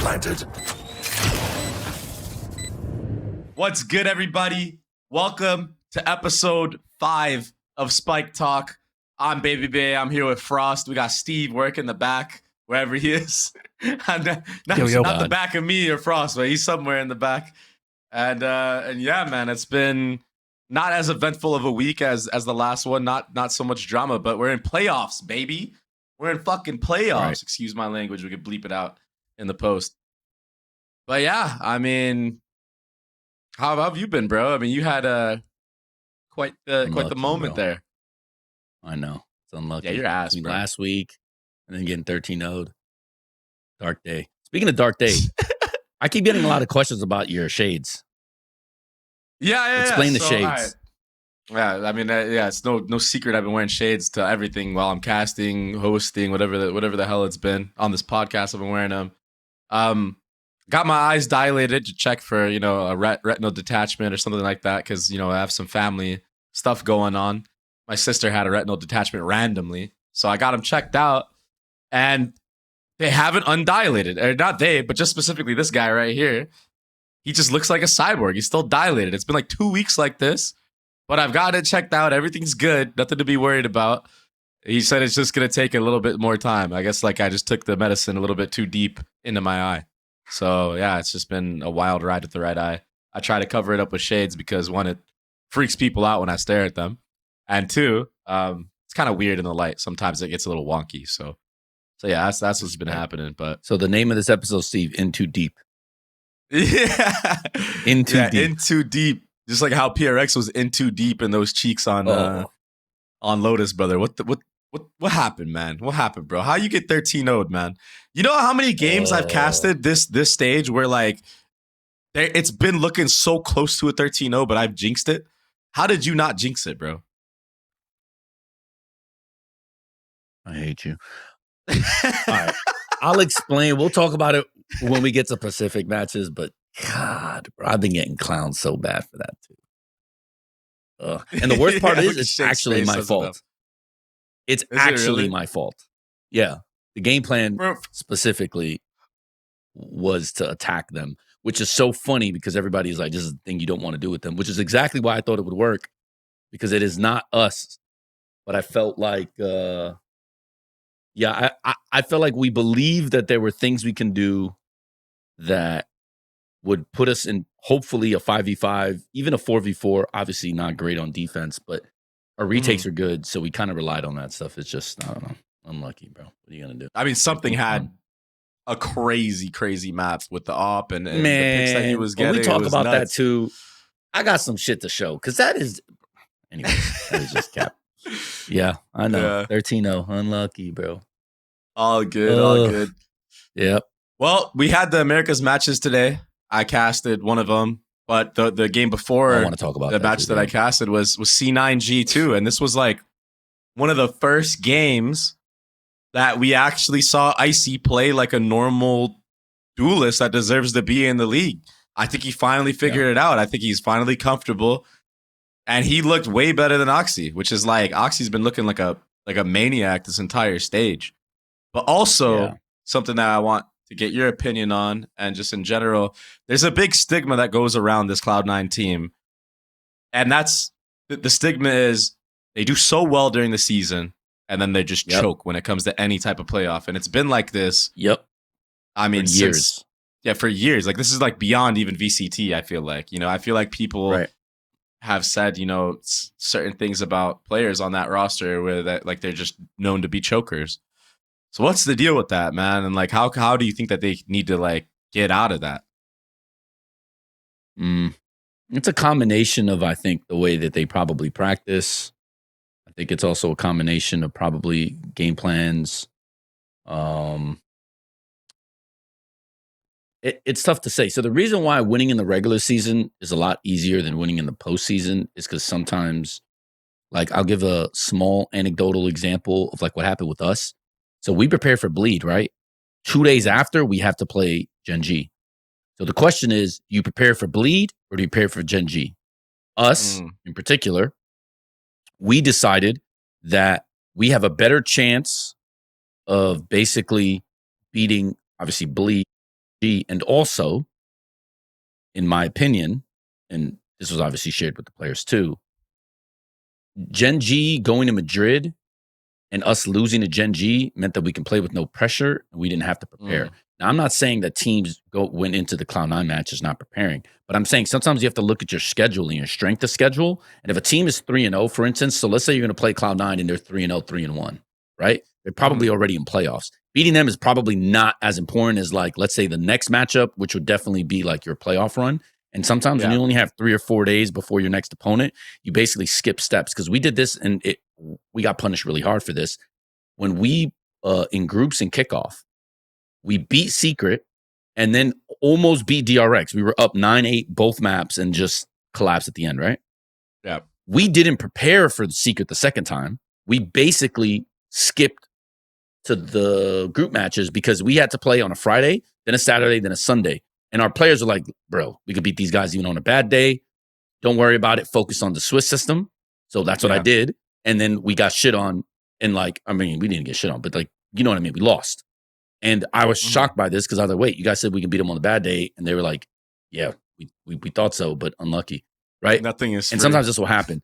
planted. What's good, everybody? Welcome to episode 5 of SpikeTalk. I'm Babybay. I'm here with Frost. We got Steve working the back, wherever he is. Not the back of me or Frost, but he's somewhere in the back. And yeah, man, it's been not as eventful of a week as the last one. Not so much drama, but we're in playoffs, baby. We're in fucking playoffs. Right. Excuse my language. We could bleep it out in the post. But yeah, I mean, how have you been, bro? I mean, you had quite the moment, bro. There. I know. It's unlucky. Yeah, your ass, bro. Last week and then getting 13-0'd. Dark day. Speaking of dark day, I keep getting a lot of questions about your shades. Yeah. Explain the so, shades. Right. Yeah, I mean, it's no secret. I've been wearing shades to everything while I'm casting, hosting, whatever the hell it's been on this podcast. I've been wearing them. Got my eyes dilated to check for a retinal detachment or something like that because I have some family stuff going on. My sister had a retinal detachment randomly, so I got them checked out, and they haven't undilated. Or not they, but just specifically this guy right here. He just looks like a cyborg. He's still dilated. It's been like 2 weeks like this. But I've got it checked out. Everything's good. Nothing to be worried about. He said it's just going to take a little bit more time. I guess I just took the medicine a little bit too deep into my eye. So, yeah, it's just been a wild ride with the right eye. I try to cover it up with shades because, one, it freaks people out when I stare at them. And two, it's kind of weird in the light. Sometimes it gets a little wonky. So yeah, that's what's been happening. But so the name of this episode, Steve, In Too Deep. Yeah. In Too Deep. In Too Deep. Just like how PRX was in too deep in those cheeks on Lotus, brother. What happened, man? What happened, bro? How you get 13-0'd, man? You know how many games I've casted this stage where it's been looking so close to a 13-0, but I've jinxed it? How did you not jinx it, bro? I hate you. All right. I'll explain. We'll talk about it when we get to Pacific matches, but God, bro, I've been getting clowned so bad for that too. And the worst part is it's actually my fault. It's actually my fault. Yeah. The game plan specifically was to attack them, which is so funny because everybody's like, this is the thing you don't want to do with them, which is exactly why I thought it would work because it is not us. But I felt like, I felt like we believed that there were things we can do that would put us in hopefully a 5v5, even a 4v4. Obviously not great on defense, but our retakes are good. So we kind of relied on that stuff. It's just, I don't know, unlucky, bro. What are you going to do? I mean, something had a crazy map with the op and the picks that he was getting. We talk about that too. I got some shit to show because that is, anyway, that is just cap. Yeah, I know. Yeah. 13-0, unlucky, bro. All good. Yep. Well, we had the Americas matches today. I casted one of them, but the game before I want to talk about the match that I casted was C9G too, and this was like one of the first games that we actually saw Icy play like a normal duelist that deserves to be in the league. I think he finally figured it out. I think he's finally comfortable, and he looked way better than Oxy, which is like Oxy's been looking like a maniac this entire stage. But also something that I want to get your opinion on, and just in general, there's a big stigma that goes around this Cloud9 team. And that's the stigma is they do so well during the season, and then they just choke when it comes to any type of playoff. And it's been like this. Yep. I mean, for years. For years. Like, this is like beyond even VCT, I feel like. I feel like people have said, certain things about players on that roster where that like they're just known to be chokers. So what's the deal with that, man? And like, how do you think that they need to like get out of that? It's a combination of, I think, the way that they probably practice. I think it's also a combination of probably game plans. It's tough to say. So the reason why winning in the regular season is a lot easier than winning in the postseason is because sometimes, like, I'll give a small anecdotal example of like what happened with us. So we prepare for Bleed, right? 2 days after, we have to play Gen.G. So the question is, do you prepare for Bleed or do you prepare for Gen.G? Us, in particular, we decided that we have a better chance of basically beating, obviously, Bleed Gen.G. And also, in my opinion, and this was obviously shared with the players too, Gen.G going to Madrid and us losing to Gen.G meant that we can play with no pressure and we didn't have to prepare. Now, I'm not saying that teams went into the Cloud9 matches not preparing, but I'm saying sometimes you have to look at your schedule and your strength of schedule. And if a team is 3-0, for instance, so let's say you're going to play Cloud9 and they're 3-0, 3-1, right? They're probably already in playoffs. Beating them is probably not as important as, like, let's say the next matchup, which would definitely be like your playoff run. And sometimes when you only have 3 or 4 days before your next opponent, you basically skip steps. Because we did this and we got punished really hard for this. When we, in groups and kickoff, we beat Secret and then almost beat DRX. We were up 9-8 both maps and just collapsed at the end, right? Yeah. We didn't prepare for the Secret the second time. We basically skipped to the group matches because we had to play on a Friday, then a Saturday, then a Sunday. And our players are like, bro, we could beat these guys even on a bad day. Don't worry about it. Focus on the Swiss system. So that's what I did. And then we got shit on. And like, I mean, we didn't get shit on, but like, you know what I mean? We lost. And I was shocked by this because I was like, wait, you guys said we can beat them on a bad day. And they were like, yeah, we thought so, but unlucky. Right? Nothing is free. And sometimes this will happen.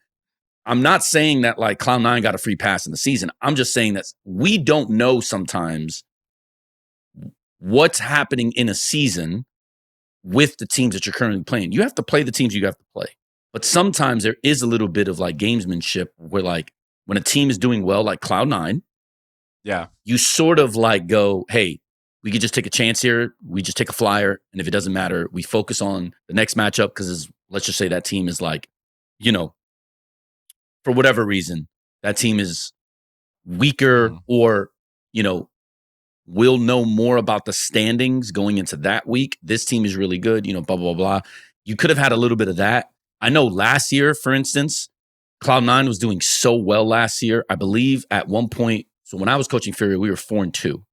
I'm not saying that like Cloud9 got a free pass in the season. I'm just saying that we don't know sometimes what's happening in a season with the teams that you're currently playing. You have to play the teams you have to play. But sometimes there is a little bit of like gamesmanship where like when a team is doing well, like Cloud9, you sort of like go, hey, we could just take a chance here. We just take a flyer. And if it doesn't matter, we focus on the next matchup because let's just say that team is like, you know, for whatever reason, that team is weaker or, you know, we'll know more about the standings going into that week. This team is really good, you know, blah, blah, blah. You could have had a little bit of that. I know last year, for instance, Cloud9 was doing so well last year. I believe at one point, so when I was coaching FURIA, we were 4-2,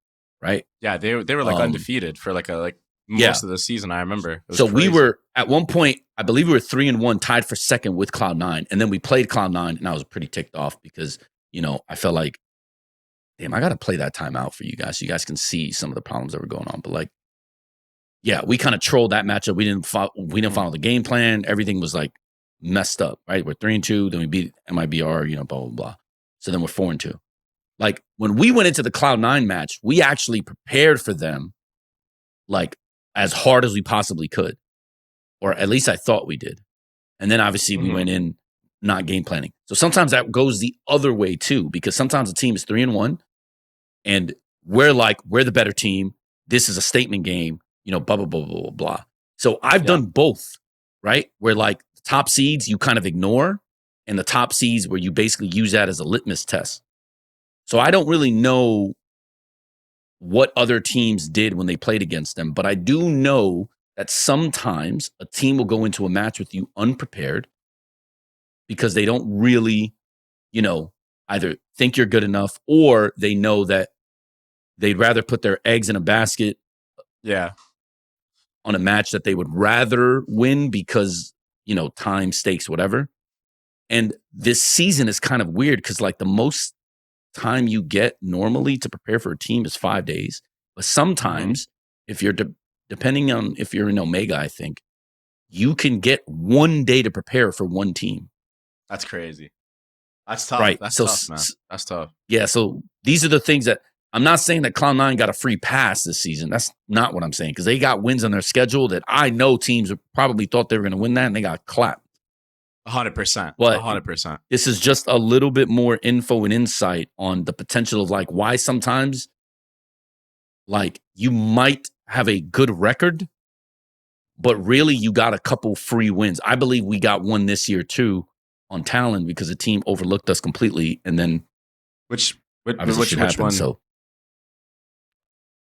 right? Yeah, they were like undefeated for like most of the season. I remember. So crazy. We were at one point, I believe we were 3-1, tied for second with Cloud9, and then we played Cloud9, and I was pretty ticked off because you know I felt like, damn, I got to play that timeout for you guys, so you guys can see some of the problems that were going on. But like, yeah, we kind of trolled that matchup. We didn't follow the game plan. Everything was like messed up, right? We're 3-2, then we beat MIBR, you know, blah blah blah. So then we're 4-2. Like when we went into the Cloud9 match, we actually prepared for them like as hard as we possibly could. Or at least I thought we did. And then obviously we went in not game planning. So sometimes that goes the other way too, because sometimes a team is 3-1 and we're the better team. This is a statement game, you know, blah, blah, blah, blah, blah, blah. So I've done both, right? Where like the top seeds you kind of ignore and the top seeds where you basically use that as a litmus test. So I don't really know what other teams did when they played against them, but I do know that sometimes a team will go into a match with you unprepared because they don't really, you know, either think you're good enough or they know that they'd rather put their eggs in a basket on a match that they would rather win because, you know, time, stakes, whatever. And this season is kind of weird because like the most time you get normally to prepare for a team is 5 days. But sometimes if you're depending on if you're in Omega, I think you can get 1 day to prepare for one team. That's crazy. That's tough. Right. That's so, tough, man. That's tough. Yeah. So these are the things that I'm not saying that Cloud9 got a free pass this season. That's not what I'm saying because they got wins on their schedule that I know teams probably thought they were going to win that and they got clapped. 100%. But 100%. This is just a little bit more info and insight on the potential of like why sometimes like you might have a good record, but really you got a couple free wins. I believe we got one this year too on Talon because the team overlooked us completely, and then which one? So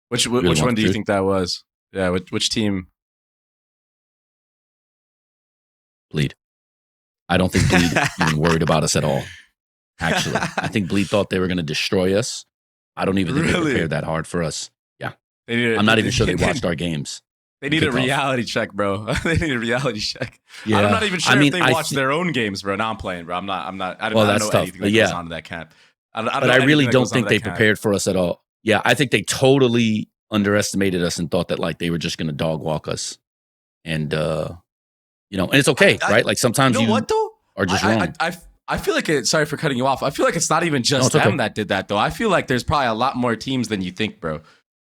which one do you think that was? Yeah, which team? Bleed. I don't think Bleed even worried about us at all. Actually, I think Bleed thought they were going to destroy us. I don't even think they prepared that hard for us. Yeah, I'm not even sure they watched our games. They need a reality check, bro. They need a reality check. Yeah. I'm not even sure if they watch their own games, bro. Now I'm playing, bro. I don't know anything that goes on in that camp. I really don't think they prepared for us at all. Yeah, I think they totally underestimated us and thought that like they were just going to dog walk us. And, and it's okay, right? Like sometimes you what though? are just wrong. I feel like sorry for cutting you off. I feel like it's not even just them that did that though. I feel like there's probably a lot more teams than you think, bro.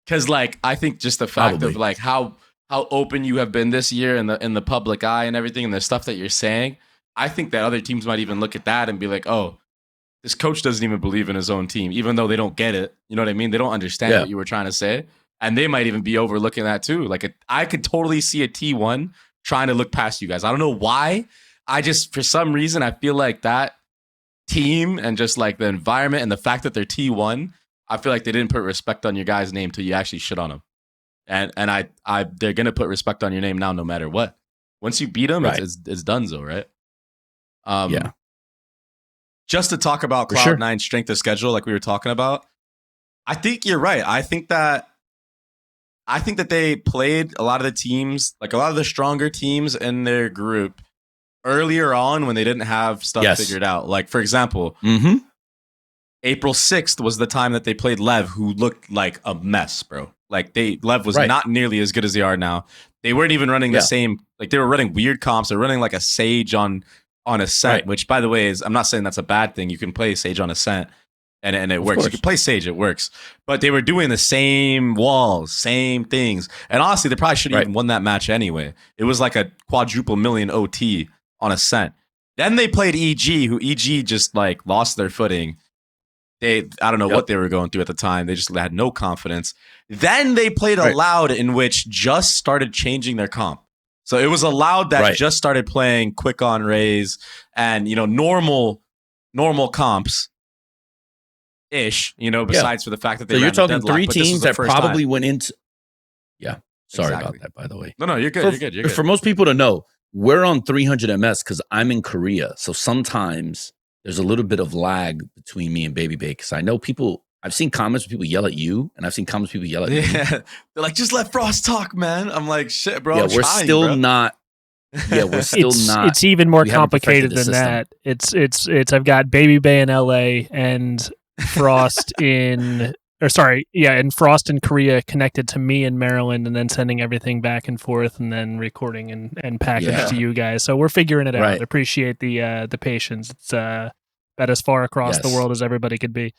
Because like I think just the fact of like how open you have been this year in the public eye and everything and the stuff that you're saying, I think that other teams might even look at that and be like, oh, this coach doesn't even believe in his own team, even though they don't get it. You know what I mean? They don't understand what you were trying to say. And they might even be overlooking that too. Like I could totally see a T1 trying to look past you guys. I don't know why. I just, for some reason, I feel like that team and just like the environment and the fact that they're T1, I feel like they didn't put respect on your guy's name till you actually shit on him. And they're gonna put respect on your name now, no matter what. Once you beat them, it's donezo, right? Yeah. Just to talk about Cloud9's strength of schedule, like we were talking about, I think you're right. I think that they played a lot of the teams, like a lot of the stronger teams in their group earlier on when they didn't have stuff figured out. Like, for example, April 6th was the time that they played Lev, who looked like a mess, bro. Like, Lev was not nearly as good as they are now. They weren't even running the same, like, they were running weird comps. They're running like a Sage on Ascent, which, by the way, I'm not saying that's a bad thing. You can play Sage on Ascent. And it works. You can play Sage, it works. But they were doing the same walls, same things. And honestly, they probably should have even won that match anyway. It was like a quadruple million OT on Ascent. Then they played EG, who EG just like lost their footing. I don't know what they were going through at the time. They just had no confidence. Then they played a Loud in which just started changing their comp. So it was a Loud that just started playing quick on raise and normal comps. Ish, besides for the fact that they you're talking three teams that probably went into. Yeah, sorry about that. By the way, no, you're good. You're good. For most people to know, we're on 300 ms because I'm in Korea, so sometimes there's a little bit of lag between me and Babybay because I know people. I've seen comments where people yell at you, and I've seen comments where people yell at me. They're like, "Just let Frost talk, man." I'm like, "Shit, bro." Yeah, we're still not. Yeah, we're still not. It's even more complicated than that. It's. I've got Babybay in LA and Frost in Frost in Korea connected to me in Maryland and then sending everything back and forth and then recording and package to you guys. So we're figuring it out. Appreciate the patience. It's about as far across the world as everybody could be.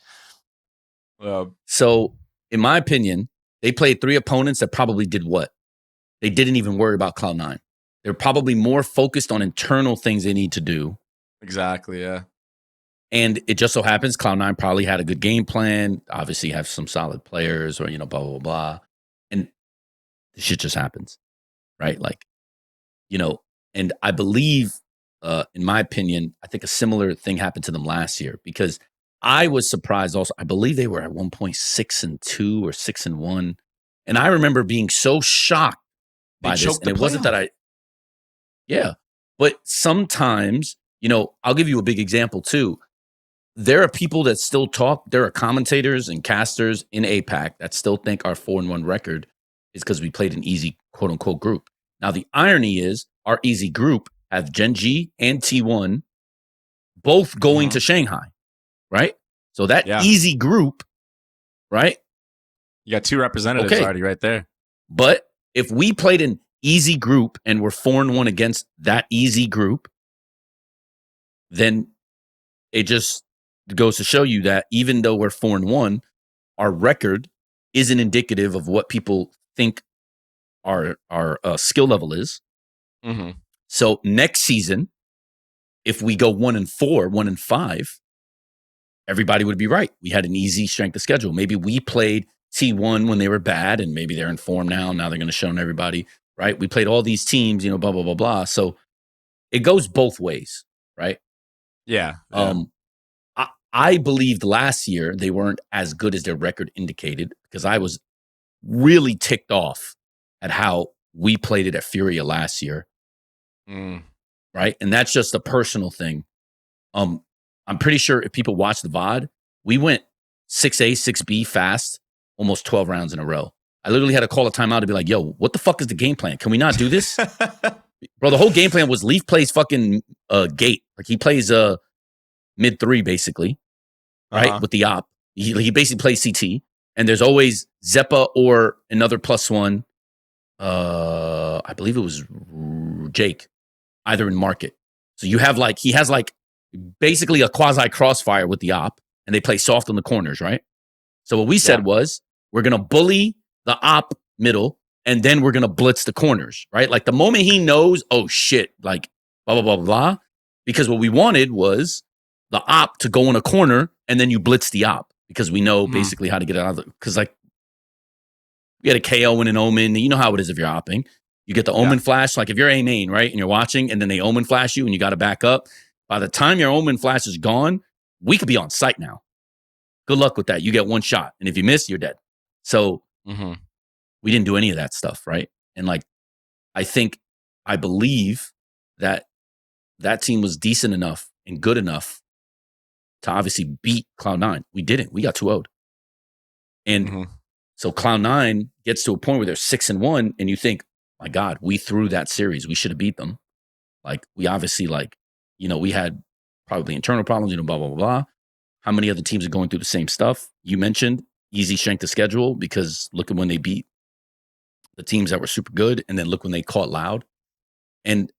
So in my opinion, they played three opponents that probably did what? They didn't even worry about Cloud9. They're probably more focused on internal things they need to do. Exactly, yeah. And it just so happens Cloud9 probably had a good game plan, obviously have some solid players or, blah, blah, blah. And the shit just happens, right? Like, and I believe, in my opinion, I think a similar thing happened to them last year because I was surprised also. I believe they were at 1.6-2 or 6-1. And I remember being so shocked by this. And it wasn't that but sometimes, I'll give you a big example too. There are people that still talk. There are commentators and casters in APAC that still think our 4-1 record is because we played an easy quote unquote group. Now, the irony is our easy group have Gen.G and T1 both going to Shanghai, right? So that easy group, right? You got two representatives already right there. But if we played an easy group and we're 4-1 against that easy group, then it just goes to show you that even though we're 4-1, our record isn't indicative of what people think our skill level is. Mm-hmm. So next season, if we go 1-4, 1-5, everybody would be right. We had an easy strength of schedule. Maybe we played T1 when they were bad, and maybe they're in form now. Now they're going to show everybody, right? We played all these teams, blah, blah, blah, blah. So it goes both ways, right? Yeah. I believed last year they weren't as good as their record indicated because I was really ticked off at how we played it at FURIA last year. Right? And that's just a personal thing. I'm pretty sure if people watch the VOD, we went 6A, 6B fast, almost 12 rounds in a row. I literally had to call a timeout to be like, yo, what the fuck is the game plan? Can we not do this? Bro, the whole game plan was Leaf plays fucking gate. Like he plays mid 3 basically, right? With the op. He basically plays CT. And there's always Zeppa or another +1. I believe it was Jake, either in market. So you have like, he has like basically a quasi crossfire with the op, and they play soft on the corners, right? So what we said was, we're going to bully the op middle, and then we're going to blitz the corners, right? Like the moment he knows, oh shit, like blah, blah, blah, blah, blah. Because what we wanted was the op to go in a corner, and then you blitz the op, because we know basically how to get out of it. Because like, we had a KO and an Omen. You know how it is if you're opping. You get the Omen flash, like if you're A main, right? And you're watching, and then they Omen flash you, and you got to back up. By the time your Omen flash is gone, we could be on site now. Good luck with that. You get one shot. And if you miss, you're dead. So we didn't do any of that stuff, right? And like, I believe that that team was decent enough and good enough to obviously beat Cloud9. We didn't. We got 2-0'd. And so Cloud9 gets to a point where they're 6-1, and you think, my God, we threw that series. We should have beat them. Like, we obviously, like, you know, we had probably internal problems, you know, blah, blah, blah, blah. How many other teams are going through the same stuff? You mentioned easy strength of schedule, because look at when they beat the teams that were super good, and then look when they caught Loud. And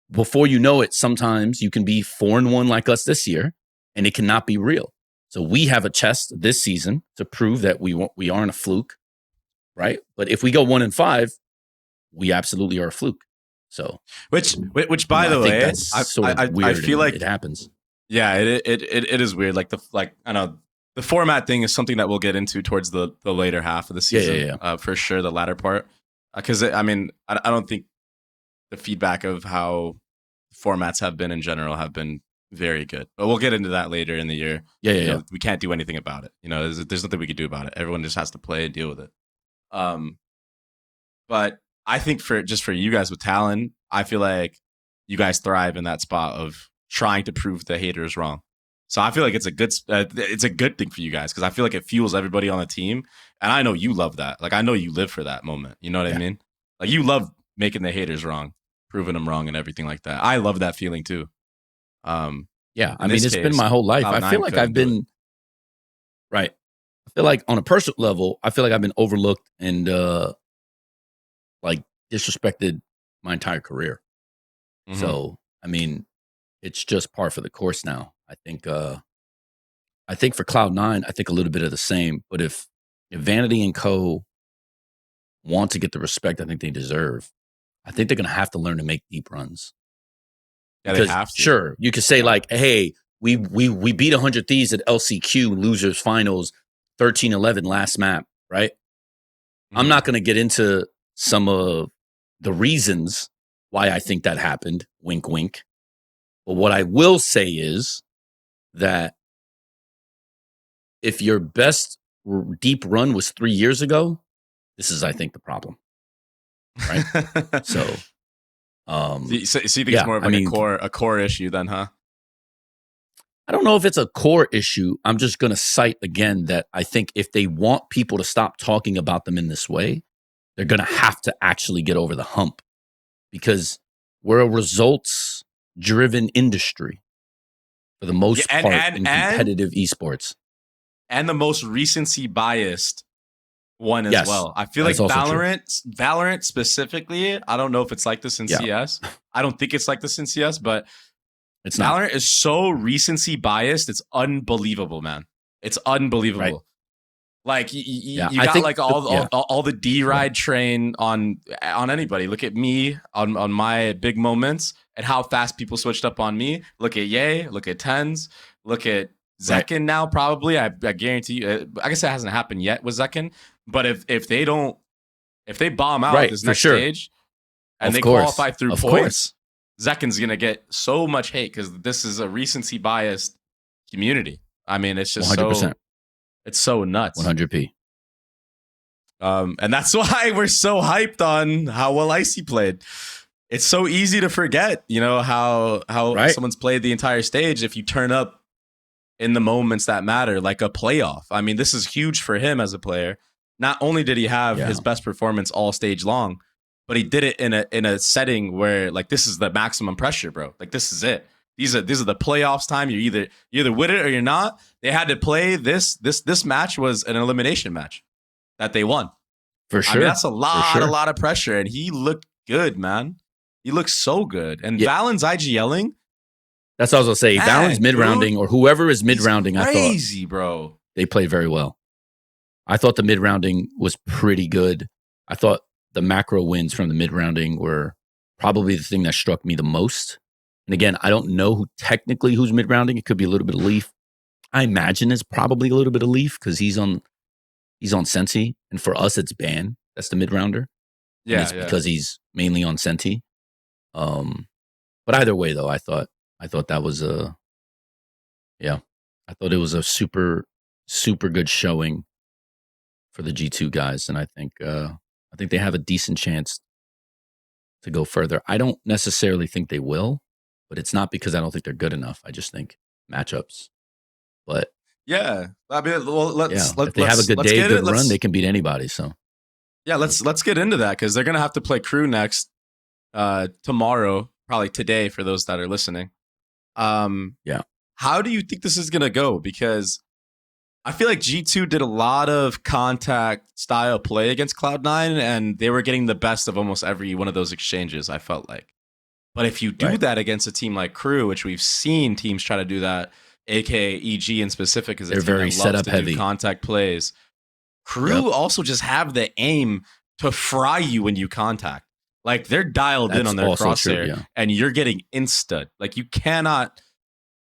before you know it, sometimes you can be 4-1 like us this year, and it cannot be real. So we have a chest this season to prove that we aren't a fluke, right? But if we go 1-5, we absolutely are a fluke. So, which by the way, that's sort of weird. I feel like it happens. Yeah, it is weird. Like I know the format thing is something that we'll get into towards the later half of the season. For sure, the latter part. Because I mean, I don't think the feedback of how formats have been in general have been very good. But we'll get into that later in the year. You know, we can't do anything about it. You know, there's nothing we can do about it. Everyone just has to play and deal with it. But I think for you guys with Talon, I feel like you guys thrive in that spot of trying to prove the haters wrong. So I feel like it's a good thing for you guys, because I feel like it fuels everybody on the team, and I know you love that. Like, I know you live for that moment. You know what I mean? Like, you love making the haters wrong, proving them wrong, and everything like that. I love that feeling too. I mean, it's been my whole life. I feel like I've been right. I feel like on a personal level, I feel like I've been overlooked and like disrespected my entire career. So, I mean, it's just par for the course now. I think for Cloud9, I think a little bit of the same. But if Vanity and Co. want to get the respect I think they deserve, I think they're going to have to learn to make deep runs. Yeah, they have to. Sure, you could say like, hey, we beat 100 Thieves at LCQ losers finals 13-11 last map, right? I'm not going to get into some of the reasons why I think that happened. Wink, wink. But what I will say is that if your best deep run was 3 years ago, this is, I think, the problem. Right? So you think it's more of like a core issue then, huh? I don't know if it's a core issue. I'm just going to cite again that I think if they want people to stop talking about them in this way, they're going to have to actually get over the hump, because we're a results-driven industry for the most part in competitive esports. And the most recency biased one as well. I feel like Valorant specifically, I don't know if it's like this in CS. I don't think it's like this in CS, but Valorant is so recency biased. It's unbelievable, man. It's unbelievable. Right. Like you got like all the D-ride train on anybody. Look at me on my big moments and how fast people switched up on me. Look at Ye. Look at Tens. Look at Zekin now. Probably, I guarantee you. I guess that hasn't happened yet with Zekin. But if they bomb out this next stage and they qualify through points, Zekin's gonna get so much hate because this is a recency biased community. I mean, it's just 100%. It's so nuts. 100p. And that's why we're so hyped on how well Icy played. It's so easy to forget, you know, how someone's played the entire stage if you turn up in the moments that matter, like a playoff. I mean, this is huge for him as a player. Not only did he have his best performance all stage long, but he did it in a setting where like this is the maximum pressure, bro. Like this is it. these are the playoffs time. You're either with it or you're not. They had to play this match was an elimination match that they won. For sure. I mean, that's a lot of pressure. And he looked good, man. He looks so good. And Valyn's IGL'ing. That's what I was going to say. Valyn's mid-rounding, or whoever is mid-rounding, I thought. Crazy, bro. They played very well. I thought the mid-rounding was pretty good. I thought the macro wins from the mid-rounding were probably the thing that struck me the most. And again, I don't know who's mid-rounding. It could be a little bit of Leaf. I imagine it's probably a little bit of Leaf because he's on Senti. And for us, it's Ban. That's the mid-rounder. Yeah, it's because he's mainly on Senti. But either way, though, I thought that was I thought it was a super, super good showing for the G2 guys. And I think they have a decent chance to go further. I don't necessarily think they will, but it's not because I don't think they're good enough. I just think matchups. But yeah, I mean, well, if they have a good day, good run, they can beat anybody. So yeah, let's get into that because they're gonna have to play Crew next tomorrow, probably today for those that are listening. How do you think this is gonna go? Because I feel like G2 did a lot of contact style play against Cloud9, and they were getting the best of almost every one of those exchanges, I felt like. But if you do that against a team like Crew, which we've seen teams try to do that, aka EG in specific, is they're very setup heavy contact plays. Crew also just have the aim to fry you when you contact. Like they're dialed in on their crosshair, and you're getting insta. Like you cannot.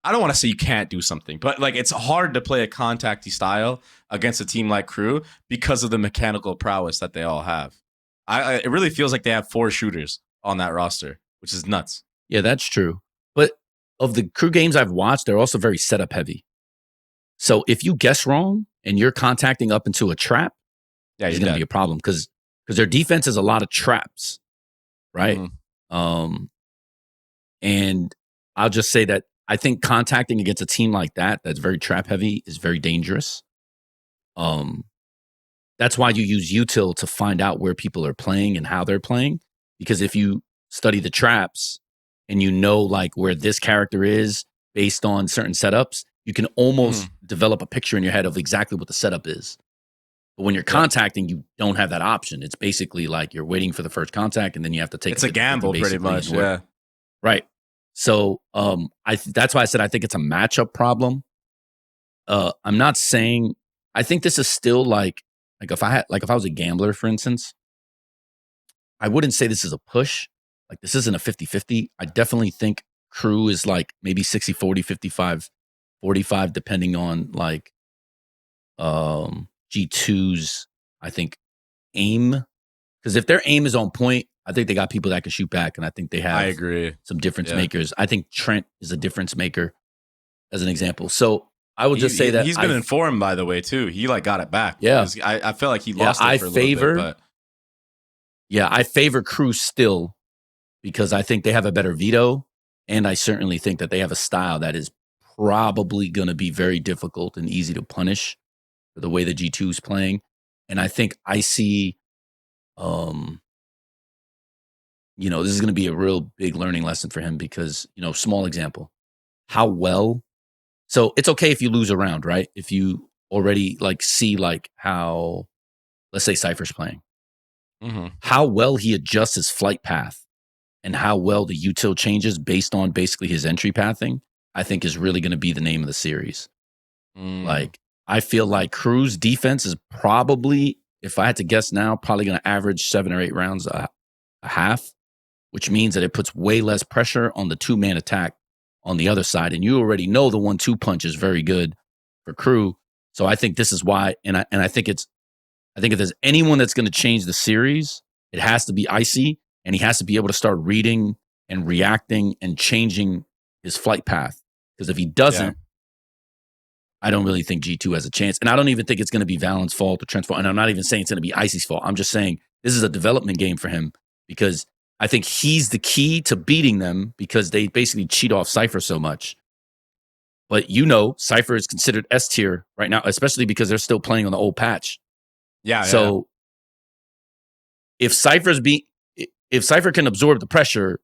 I don't want to say you can't do something, but like it's hard to play a contacty style against a team like Crew because of the mechanical prowess that they all have. It really feels like they have 4 shooters on that roster, which is nuts. Yeah, that's true. But of the Crew games I've watched, they're also very setup heavy. So if you guess wrong and you're contacting up into a trap, it's going to be a problem because their defense is a lot of traps, right? Mm-hmm. And I'll just say that I think contacting against a team like that's very trap heavy is very dangerous. That's why you use util to find out where people are playing and how they're playing. Because if you study the traps and you know like where this character is based on certain setups, you can almost develop a picture in your head of exactly what the setup is. But when you're contacting, you don't have that option. It's basically like you're waiting for the first contact and then you have to take it's a gamble pretty much. Yeah. Right. So that's why I said I think it's a matchup problem. I'm not saying I think this is still like if I was a gambler, for instance, I wouldn't say this is a push. Like this isn't a 50-50. I definitely think Crew is like maybe 60-40, 55-45, depending on like G2's, I think, aim. Because if their aim is on point, I think they got people that can shoot back, and I think they have some difference makers. I think Trent is a difference maker, as an example. So I would just say that he's been informed, by the way, too. He like got it back. Yeah, I felt like he lost it for a little bit. But. Yeah, I favor Crew still because I think they have a better veto, and I certainly think that they have a style that is probably going to be very difficult and easy to punish for the way the G2 is playing. And I think I see. This is going to be a real big learning lesson for him because, small example, how well. So it's okay if you lose a round, right? If you already see how, let's say Cypher's playing, how well he adjusts his flight path and how well the util changes based on basically his entry pathing, I think is really going to be the name of the series. I feel like Crew's defense is probably, if I had to guess now, probably going to average 7 or 8 rounds a half, which means that it puts way less pressure on the 2-man attack on the other side. And you already know the 1-2 punch is very good for Crew. So I think this is why, and I think if there's anyone that's going to change the series, it has to be Icy, and he has to be able to start reading and reacting and changing his flight path. Because if he doesn't, I don't really think G2 has a chance. And I don't even think it's going to be Valyn's fault or Trent's fault. And I'm not even saying it's going to be Icy's fault. I'm just saying this is a development game for him because I think he's the key to beating them because they basically cheat off Cypher so much. But Cypher is considered S tier right now, especially because they're still playing on the old patch. Yeah. So if Cypher can absorb the pressure,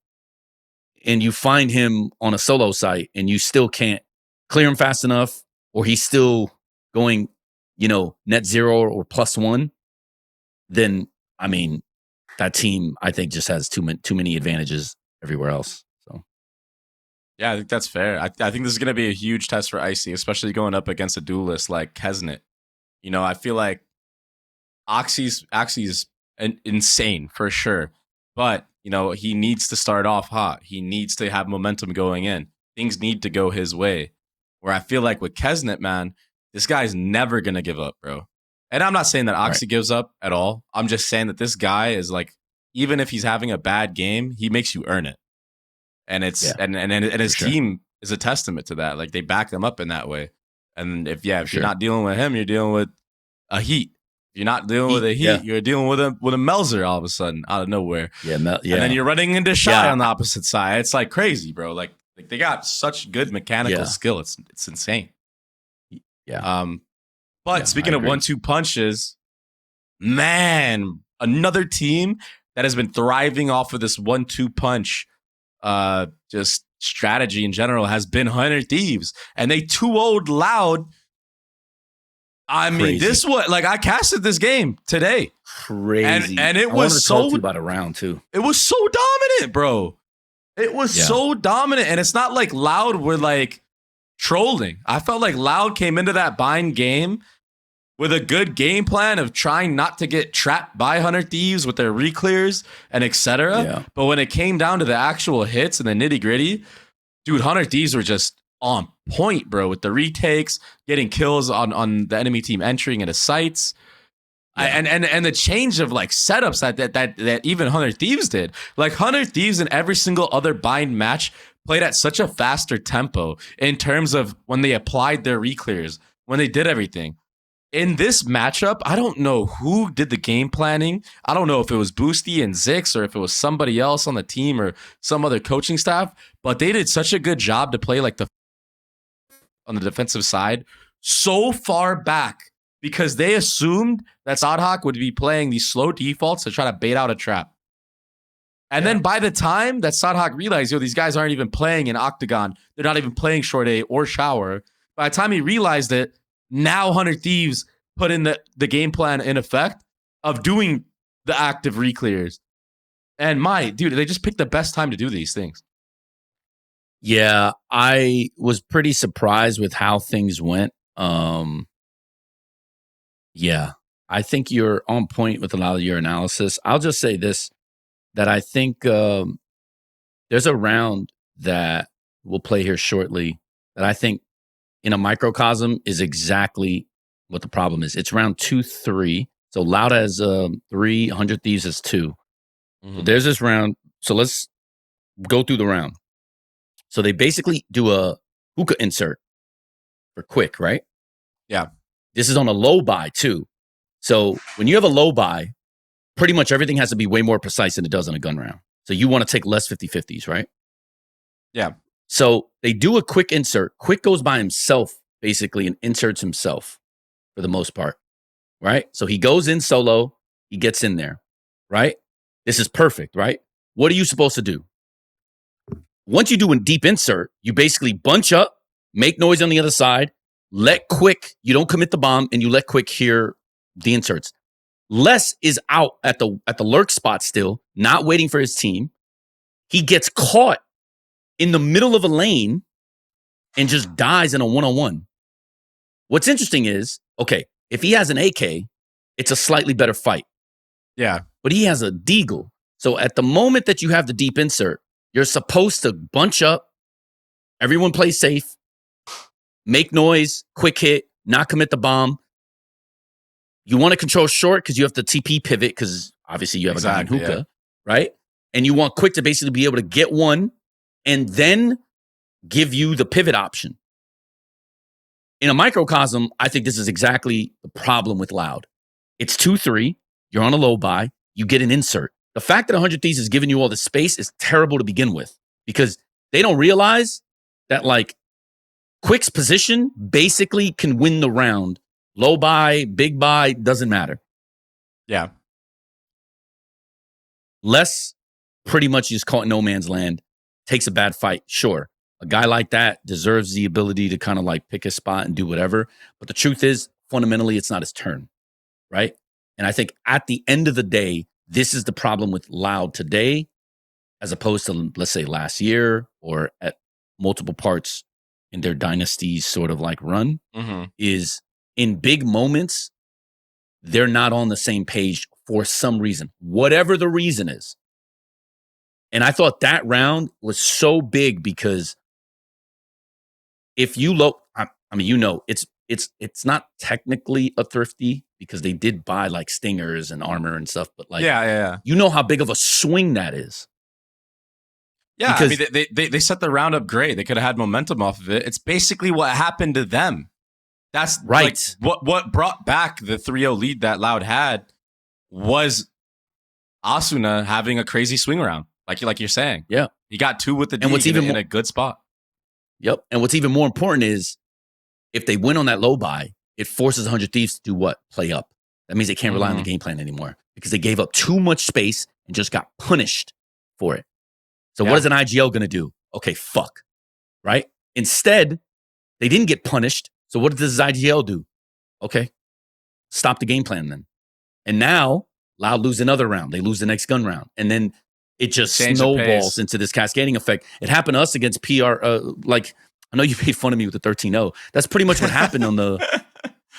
and you find him on a solo site and you still can't clear him fast enough, or he's still going, net zero or +1, then, I mean, that team, I think, just has too many advantages everywhere else. So, yeah, I think that's fair. I think this is going to be a huge test for Icy, especially going up against a duelist like Kesnet. I feel like Oxy's insane for sure, but he needs to start off hot. He needs to have momentum going in. Things need to go his way. Where I feel like with Kesnet, man, this guy's never gonna give up, bro. And I'm not saying that Oxy gives up at all. I'm just saying that this guy is like, even if he's having a bad game, he makes you earn it. And it's and his team is a testament to that. Like, they back him up in that way. And if you're not dealing with him, you're dealing with a Heat. If you're not dealing with a Heat, you're dealing with a Melzer all of a sudden out of nowhere. And then you're running into Shy on the opposite side. It's like crazy, bro. Like they got such good mechanical skill. It's insane. Yeah. But speaking of 1-2 punches, man, another team that has been thriving off of this 1-2 punch just strategy in general has been 100 Thieves. And they 2-0'd Loud. I mean, I casted this game today. Crazy. And it was so about a round too. It was so dominant, bro. It was so dominant. And it's not like Loud were like trolling. I felt like Loud came into that bind game with a good game plan of trying not to get trapped by 100 Thieves with their reclears and etc. Yeah. But when it came down to the actual hits and the nitty gritty, dude, 100 Thieves were just on point, bro, with the retakes, getting kills on the enemy team entering into sites. And the change of like setups that even 100 Thieves did. Like 100 Thieves in every single other bind match played at such a faster tempo in terms of when they applied their reclears, when they did everything. In this matchup, I don't know who did the game planning. I don't know if it was Boosty and Zix or if it was somebody else on the team or some other coaching staff, but they did such a good job to play like on the defensive side so far back because they assumed that Sadhak would be playing these slow defaults to try to bait out a trap. And then by the time that Sadhak realized, these guys aren't even playing in Octagon, they're not even playing Short A or Shower. By the time he realized it, now 100 Thieves put in the game plan in effect of doing the active reclears. And they just picked the best time to do these things. Yeah, I was pretty surprised with how things went. Yeah, I think you're on point with a lot of your analysis. I'll just say this, that I think there's a round that we'll play here shortly that I think in a microcosm is exactly what the problem is. It's round 2-3. So Loud has 3, 100 Thieves has 2. Mm-hmm. So there's this round. So let's go through the round. So they basically do a hookah insert for quick, right? Yeah. This is on a low buy too. So when you have a low buy, pretty much everything has to be way more precise than it does on a gun round. So you want to take less 50-50s, right? Yeah. So they do a quick insert. Quick goes by himself, basically, and inserts himself for the most part, right? So he goes in solo. He gets in there, right? This is perfect, right? What are you supposed to do? Once you do a deep insert, you basically bunch up, make noise on the other side, let Quick, you don't commit the bomb, and you let Quick hear the inserts. Les is out at the lurk spot still, not waiting for his team. He gets caught in the middle of a lane and just dies in a one-on-one. What's interesting is, okay, if he has an AK, it's a slightly better fight. Yeah. But he has a deagle. So at the moment that you have the deep insert, you're supposed to bunch up, everyone play safe, make noise, quick hit, not commit the bomb. You want to control short because you have the TP pivot because obviously you have a guy in hookah, right? And you want Quick to basically be able to get one and then give you the pivot option. In a microcosm, I think this is exactly the problem with Loud. It's 2-3. You're on a low buy. You get an insert. The fact that 100 Thieves is giving you all the space is terrible to begin with because they don't realize that like Quick's position basically can win the round. Low buy, big buy, doesn't matter. Yeah. Les pretty much is caught in no man's land. takes a bad fight. Sure. A guy like that deserves the ability to kind of like pick a spot and do whatever. But the truth is, fundamentally, it's not his turn, right? And I think at the end of the day, this is the problem with Loud today, as opposed to, let's say, last year or at multiple parts in their dynasty's sort of like run, is in big moments, they're not on the same page for some reason, whatever the reason is. And I thought that round was so big because if you look, I mean, you know, it's not technically a thrifty because they did buy like stingers and armor and stuff, but like, you know how big of a swing that is. Yeah, because, I mean, they set the round up great. They could have had momentum off of it. It's basically what happened to them. That's right. Like, what brought back the 3-0 lead that Loud had was Asuna having a crazy swing round, like you're saying. Yeah, he got 2 with the D and what's even in a good spot. Yep, and what's even more important is if they win on that low buy, it forces 100 Thieves to do what? Play up. That means they can't rely on the game plan anymore because they gave up too much space and just got punished for it. So what is an IGL going to do? Okay, fuck. Right? Instead, they didn't get punished. So what does IGL do? Okay, stop the game plan then. And now, Loud lose another round. They lose the next gun round. And then it just snowballs into this cascading effect. It happened to us against PR. Like, I know you made fun of me with the 13-0. That's pretty much what happened on the...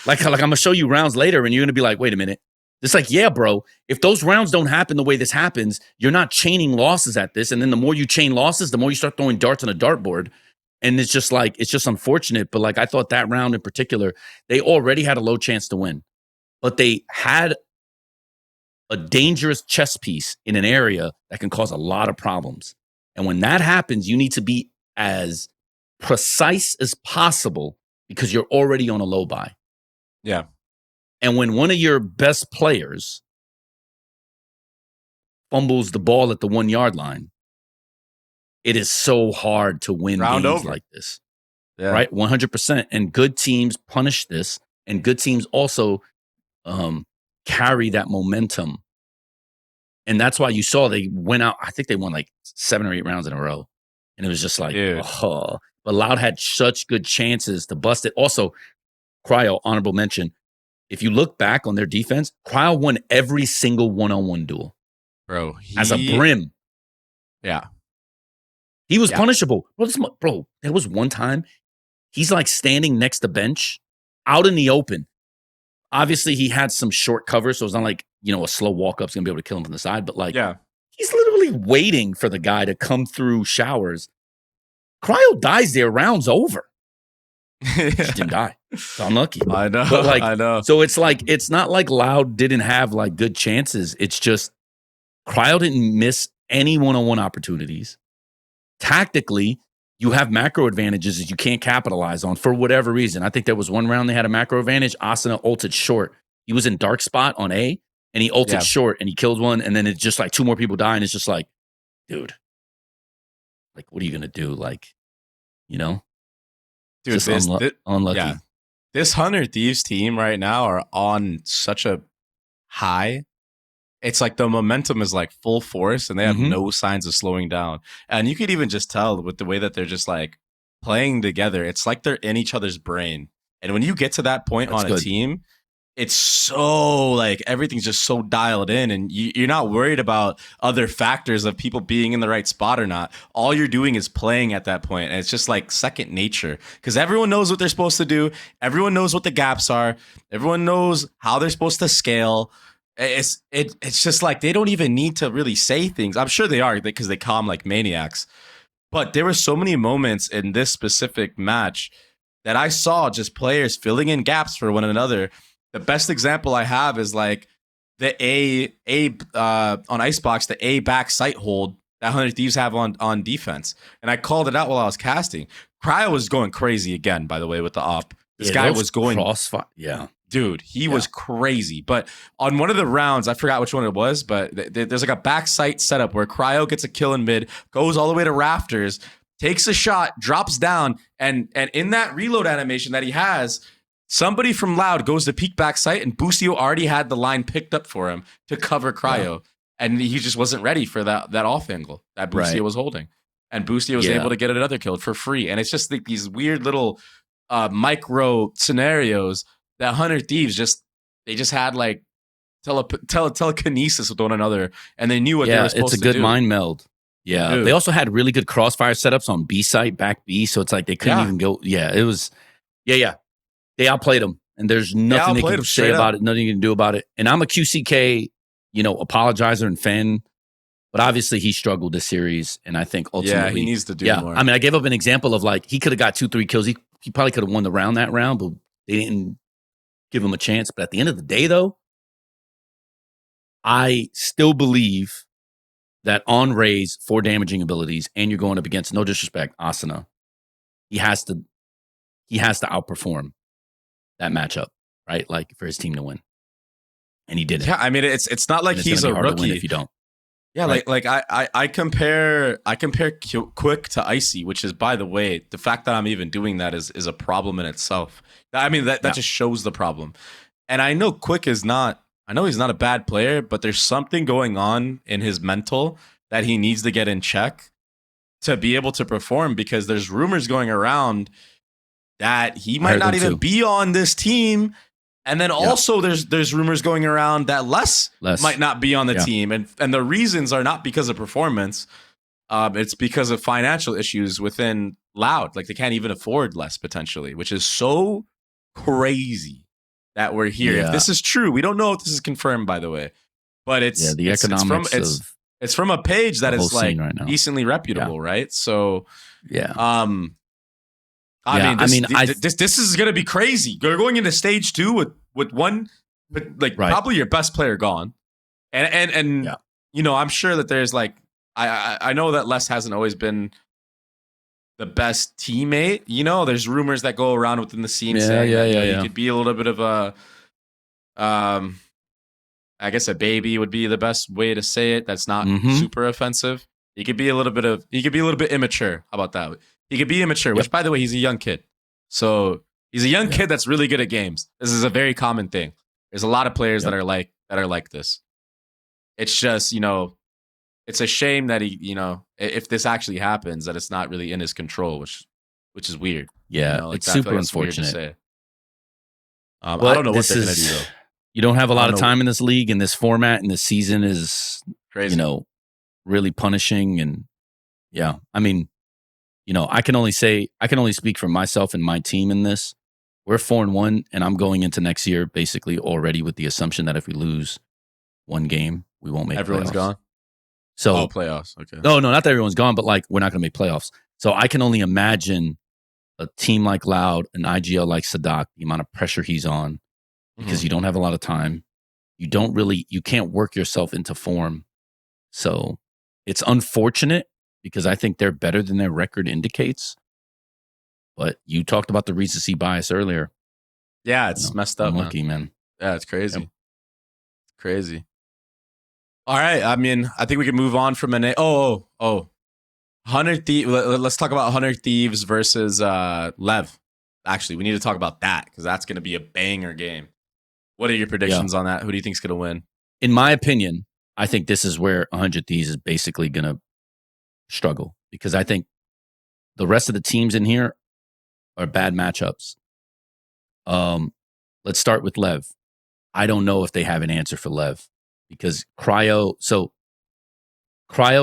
Like I'm going to show you rounds later, and you're going to be like, wait a minute. It's like, yeah, bro, if those rounds don't happen the way this happens, you're not chaining losses at this. And then the more you chain losses, the more you start throwing darts on a dartboard. And it's just like, it's just unfortunate. But like, I thought that round in particular, they already had a low chance to win. But they had a dangerous chess piece in an area that can cause a lot of problems. And when that happens, you need to be as precise as possible because you're already on a low buy. Yeah. And when one of your best players fumbles the ball at the 1 yard line, it is so hard to win round games over like this. Yeah. Right? 100%. And good teams punish this. And good teams also carry that momentum. And that's why you saw they went out. I think they won like 7 or 8 rounds in a row. And it was just like, oh. But Loud had such good chances to bust it. Also, Cryo, honorable mention. If you look back on their defense, Cryo won every single one-on-one duel. Bro, as a Brim. Yeah. He was punishable. Bro, there was one time he's like standing next to bench out in the open. Obviously, he had some short cover, so it's not like, you know, a slow walk-up's going to be able to kill him from the side. But like, he's literally waiting for the guy to come through showers. Cryo dies there, round's over. She didn't die. So unlucky. I know. But like, I know. So it's like, it's not like Loud didn't have like good chances. It's just Cryo didn't miss any one-on-one opportunities. Tactically, you have macro advantages that you can't capitalize on for whatever reason. I think there was one round they had a macro advantage. Asuna ulted short. He was in dark spot on A, and he ulted short, and he killed one, and then it's just like 2 more people die, and it's just like, dude, like, what are you going to do? Like, you know? Dude, unlucky. Yeah. This 100 Thieves team right now are on such a high. It's like the momentum is like full force and they have no signs of slowing down. And you could even just tell with the way that they're just like playing together. It's like they're in each other's brain. And when you get to that point on a team, it's so like everything's just so dialed in and you're not worried about other factors of people being in the right spot or not. All you're doing is playing at that point. And it's just like second nature because everyone knows what they're supposed to do. Everyone knows what the gaps are. Everyone knows how they're supposed to scale. It's just like they don't even need to really say things. I'm sure they are because they calm like maniacs. But there were so many moments in this specific match that I saw just players filling in gaps for one another. The best example I have is like the A on Icebox, the A back sight hold that 100 Thieves have on defense. And I called it out while I was casting. Cryo was going crazy again, by the way, with the op. This guy was going crossfire. Yeah. Dude, he was crazy. But on one of the rounds, I forgot which one it was, but there's like a back sight setup where Cryo gets a kill in mid, goes all the way to rafters, takes a shot, drops down, and in that reload animation that he has, somebody from Loud goes to peek back sight, and Boostio already had the line picked up for him to cover Cryo. Yeah. And he just wasn't ready for that off angle that Boostio was holding. and Boosty was able to get another kill for free. And it's just like these weird little micro scenarios that Hunter Thieves just had like telekinesis with one another, and they knew what they were supposed to do. It's a good mind meld. Yeah. Dude. They also had really good crossfire setups on B site, back B, so it's like they couldn't even go. Yeah, it was. Yeah. They outplayed them, and there's nothing they can say about it, nothing you can do about it. And I'm a QCK, apologizer and fan, but obviously he struggled this series, and I think ultimately he needs to do more. I mean, I gave up an example of like he could have got 2-3 kills. He probably could have won the round that round, but they didn't give him a chance. But at the end of the day, though, I still believe that on Ray's 4 damaging abilities, and you're going up against, no disrespect, Asuna, he has to outperform that matchup, right? Like for his team to win, and he didn't. Yeah, I mean, it's not like he's a rookie if you don't. Yeah, right? like I compare Quick to Icy, which is, by the way, the fact that I'm even doing that is a problem in itself. I mean, that just shows the problem. And I know Quick is not. I know he's not a bad player, but there's something going on in his mental that he needs to get in check to be able to perform, because there's rumors going around that he might not even be on this team. And then also there's rumors going around that Les might not be on the team. And the reasons are not because of performance. It's because of financial issues within Loud. Like they can't even afford Les potentially, which is so crazy that we're here. If this is true, we don't know if this is confirmed, by the way, but it's the economics it's from a page that is like right decently reputable, right? So this is gonna be crazy. You're going into stage 2 with one, probably your best player gone, and I'm sure that there's like I know that Les hasn't always been the best teammate. There's rumors that go around within the scene saying he could be a little bit of a, I guess a baby would be the best way to say it. That's not super offensive. He could be a little bit immature. How about that? He could be immature, which, by the way, he's a young kid. So he's a young kid that's really good at games. This is a very common thing. There's a lot of players that are like this. It's just, it's a shame that he, if this actually happens, that it's not really in his control, which is weird. Yeah, it's super unfortunate. I don't know what they're going to do, though. You don't have a lot of time in this league, and this format, and this season is crazy. Really punishing. And I mean, I can only speak for myself and my team in this. We're 4-1, and I'm going into next year basically already with the assumption that if we lose one game, we won't make everyone's playoffs. Gone. So playoffs. Okay. No, not that everyone's gone, but like we're not going to make playoffs. So I can only imagine a team like Loud, an IGL like Sadak, the amount of pressure he's on, because you don't have a lot of time. You can't work yourself into form. So it's unfortunate because I think they're better than their record indicates. But you talked about the recency bias earlier. Yeah, it's messed up. Unlucky, man. Yeah, it's crazy. Yep. Crazy. All right. I mean, I think we can move on from an Hunter Thieves. Let's talk about Hunter Thieves versus Lev. Actually, we need to talk about that because that's going to be a banger game. What are your predictions on that? Who do you think is going to win? In my opinion, I think this is where 100 Thieves is basically going to struggle, because I think the rest of the teams in here are bad matchups. Let's start with Lev. I don't know if they have an answer for Lev, because Cryo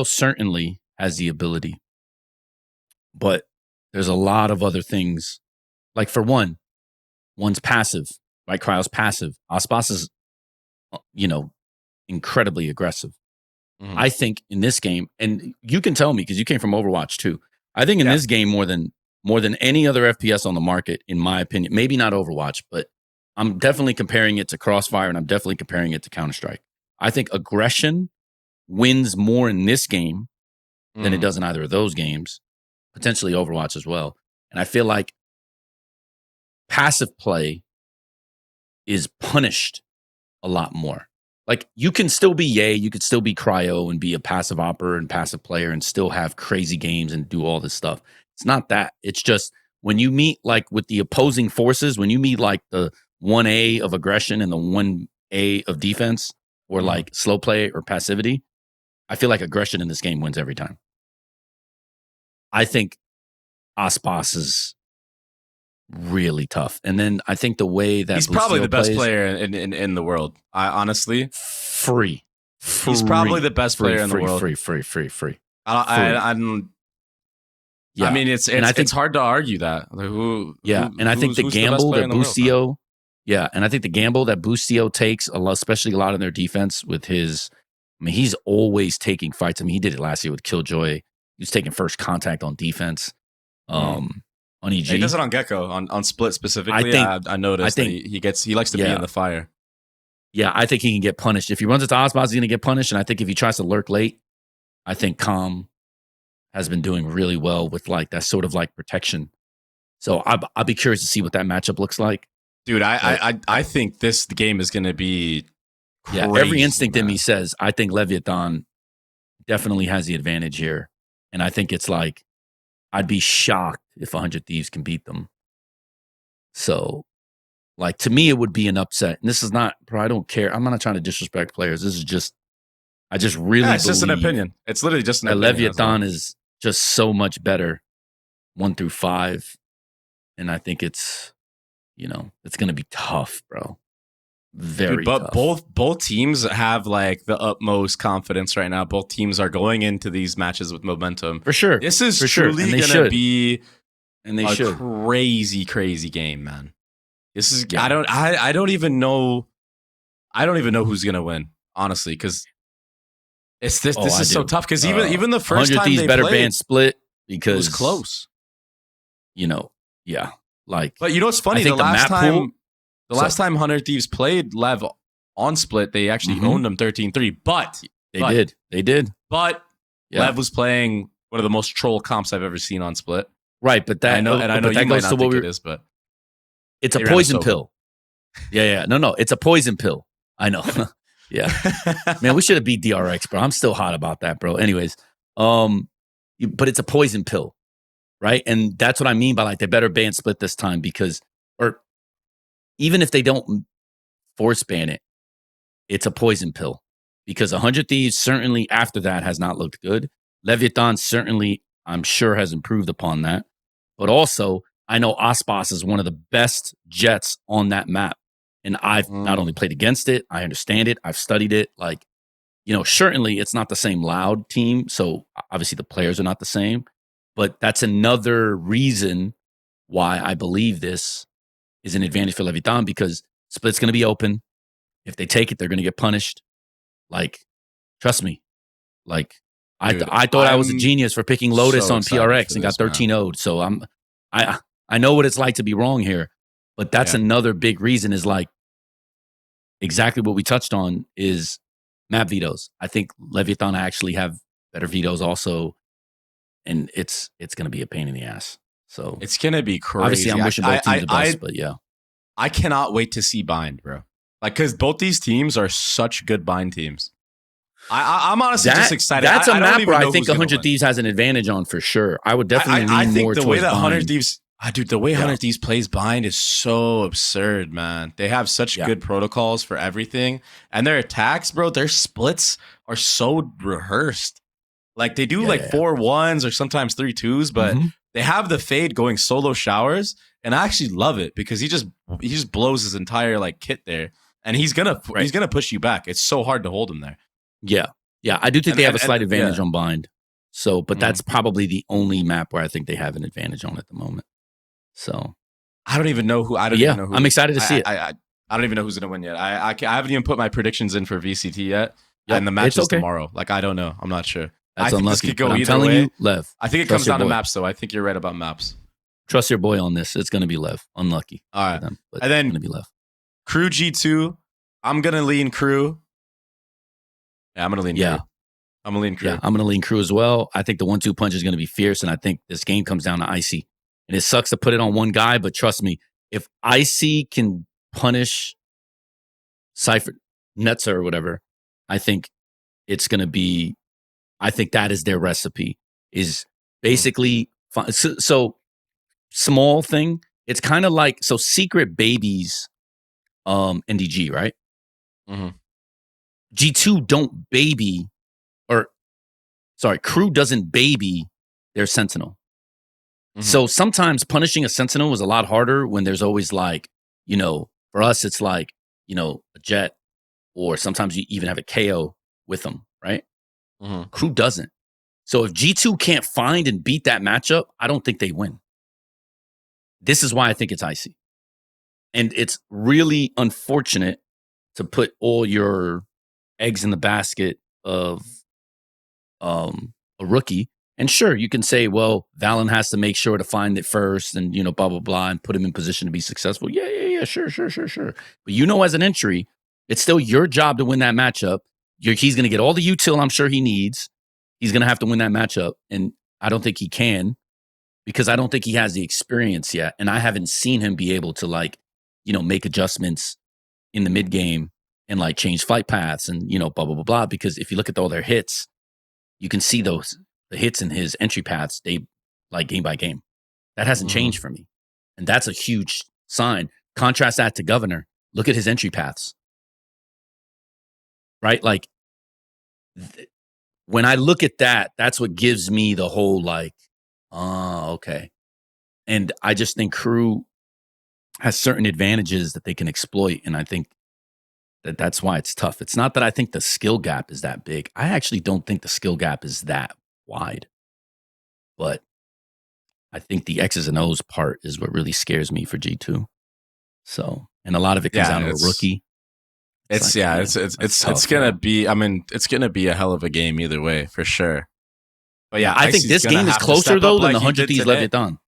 certainly has the ability, but there's a lot of other things. Like for one's passive, right? Cryo's passive. Aspas is, incredibly aggressive. I think in this game, and you can tell me because you came from Overwatch too. I think in this game more than any other FPS on the market, in my opinion, maybe not Overwatch, but I'm definitely comparing it to Crossfire, and I'm definitely comparing it to Counter-Strike. I think aggression wins more in this game than it does in either of those games, potentially Overwatch as well. And I feel like passive play is punished a lot more. Like you can still be you could still be Cryo and be a passive operator and passive player and still have crazy games and do all this stuff. It's not that. It's just when you meet like with the opposing forces, when you meet like the 1A of aggression and the 1A of defense, or like slow play or passivity, I feel like aggression in this game wins every time. I think Aspas is really tough. And then I think the way that he's probably the best plays, player in the world. I honestly, he's probably the best player in the world. Free. I mean, it's hard to argue that. Like, and I think the gamble that Busio, and I think the gamble that Busio takes, especially a lot in their defense with his, I mean, he's always taking fights. I mean, he did it last year with Killjoy. He was taking first contact on defense. On EG. He does it on Gecko, on Split specifically. I noticed that he likes to be in the fire. Yeah, I think he can get punished. If he runs into Aspas, he's going to get punished. And I think if he tries to lurk late, I think Calm has been doing really well with like that sort of like protection. So I'll be curious to see what that matchup looks like. Dude, I think this game is going to be crazy, every instinct in me says I think Leviatán definitely has the advantage here. And I think it's like, I'd be shocked if 100 Thieves can beat them. So, like, to me, it would be an upset. And this is not, bro, I don't care. I'm not trying to disrespect players. This is just, I just really it's just an opinion. It's literally just an opinion. Leviatán is just so much better 1 through 5. And I think it's, it's going to be tough, bro. Very tough. Both teams have like the utmost confidence right now. Both teams are going into these matches with momentum. For sure. This is truly going to be a crazy game, man. This is I don't even know who's going to win, honestly, because this is so tough, because even the first time they better played, ban Split because it was close. Like, but what's funny, the last time 100 Thieves played Lev on Split, they actually owned them 13-3. But they did. But Lev was playing one of the most troll comps I've ever seen on Split. Right, but that I know you might not think it is, but it's a poison pill. Yeah. No, it's a poison pill. I know. Yeah, man, we should have beat DRX, bro. I'm still hot about that, bro. Anyways, but it's a poison pill, right? And that's what I mean by like they better ban Split this time, because, or even if they don't force ban it, it's a poison pill, because 100 Thieves certainly after that has not looked good. Leviatán certainly, I'm sure, has improved upon that. But also, I know Aspas is one of the best Jets on that map. And I've not only played against it, I understand it, I've studied it. Like, certainly it's not the same Loud team. So obviously the players are not the same. But that's another reason why I believe this is an advantage for Leviatán, because Split's going to be open. If they take it, they're going to get punished. Like, trust me. Like, dude, I thought I was a genius for picking Lotus on PRX and got 13-0'd. So I know what it's like to be wrong here. But that's another big reason, is like exactly what we touched on, is map vetoes. I think Leviatán actually have better vetoes also. And it's going to be a pain in the ass. So it's going to be crazy. Obviously, I'm wishing both teams the best, but yeah. I cannot wait to see Bind, bro. Like, because both these teams are such good Bind teams. I'm honestly just excited. That's a map where I think 100 Thieves has an advantage on for sure. I would definitely lean more towards Bind. I think the way that 100 Thieves... dude, the way 100 Thieves plays Bind is so absurd, man. They have such good protocols for everything. And their attacks, bro, their splits are so rehearsed. Like, they do 4-1s or sometimes 3-2s, but they have the fade going solo showers, and I actually love it, because he just blows his entire like kit there, and he's gonna push you back. It's so hard to hold him there. Yeah. I do think they have a slight advantage on Bind. So, but that's probably the only map where I think they have an advantage on at the moment. So I don't even know who. Even know who. I'm excited to see it. I don't even know who's gonna win yet. I haven't even put my predictions in for VCT yet. And the match is tomorrow. Like, I don't know. I'm not sure. That's I think unlucky. This could go either telling way. You, Lev. I think it comes down to maps, though. I think you're right about maps. Trust your boy on this. It's going to be Lev. Unlucky. All right. Them, and then it's going to be Lev. Crew G2. I'm going to lean Crew. Yeah, I'm going to lean Crew. I'm going to lean Crew. Yeah, I'm going to lean Crew as well. I think the 1-2 punch is going to be fierce, and I think this game comes down to Icy. And it sucks to put it on one guy, but trust me, if Icy can punish Cypher, Netzer or whatever, I think it's going to be... I think that is their recipe, is basically, so small thing. It's kind of like, so Secret babies NDG, right? G2 don't baby, Crew doesn't baby their Sentinel. So sometimes punishing a Sentinel is a lot harder when there's always like, for us, it's like, a Jet, or sometimes you even have a KO with them, right? Crew doesn't. So if G2 can't find and beat that matchup, I don't think they win. This is why I think it's icy. And it's really unfortunate to put all your eggs in the basket of a rookie. And sure, you can say, well, valyn has to make sure to find it first and, blah, blah, blah, and put him in position to be successful. Yeah, sure. But as an entry, it's still your job to win that matchup. He's going to get all the util I'm sure he needs. He's going to have to win that matchup. And I don't think he can, because I don't think he has the experience yet. And I haven't seen him be able to make adjustments in the mid game and change flight paths and, blah, blah, blah, blah. Because if you look at all their hits, you can see the hits in his entry paths, game by game. That hasn't changed for me. And that's a huge sign. Contrast that to Governor. Look at his entry paths. Right? When I look at that, that's what gives me the whole okay. And I just think Crew has certain advantages that they can exploit. And I think that's why it's tough. It's not that I think the skill gap is that big. I actually don't think the skill gap is that wide. But I think the X's and O's part is what really scares me for G2. So, and a lot of it comes down to a rookie. It's gonna be. I mean, it's gonna be a hell of a game either way for sure. But yeah, I think this game is closer though than the 100 Thieves Leviatán.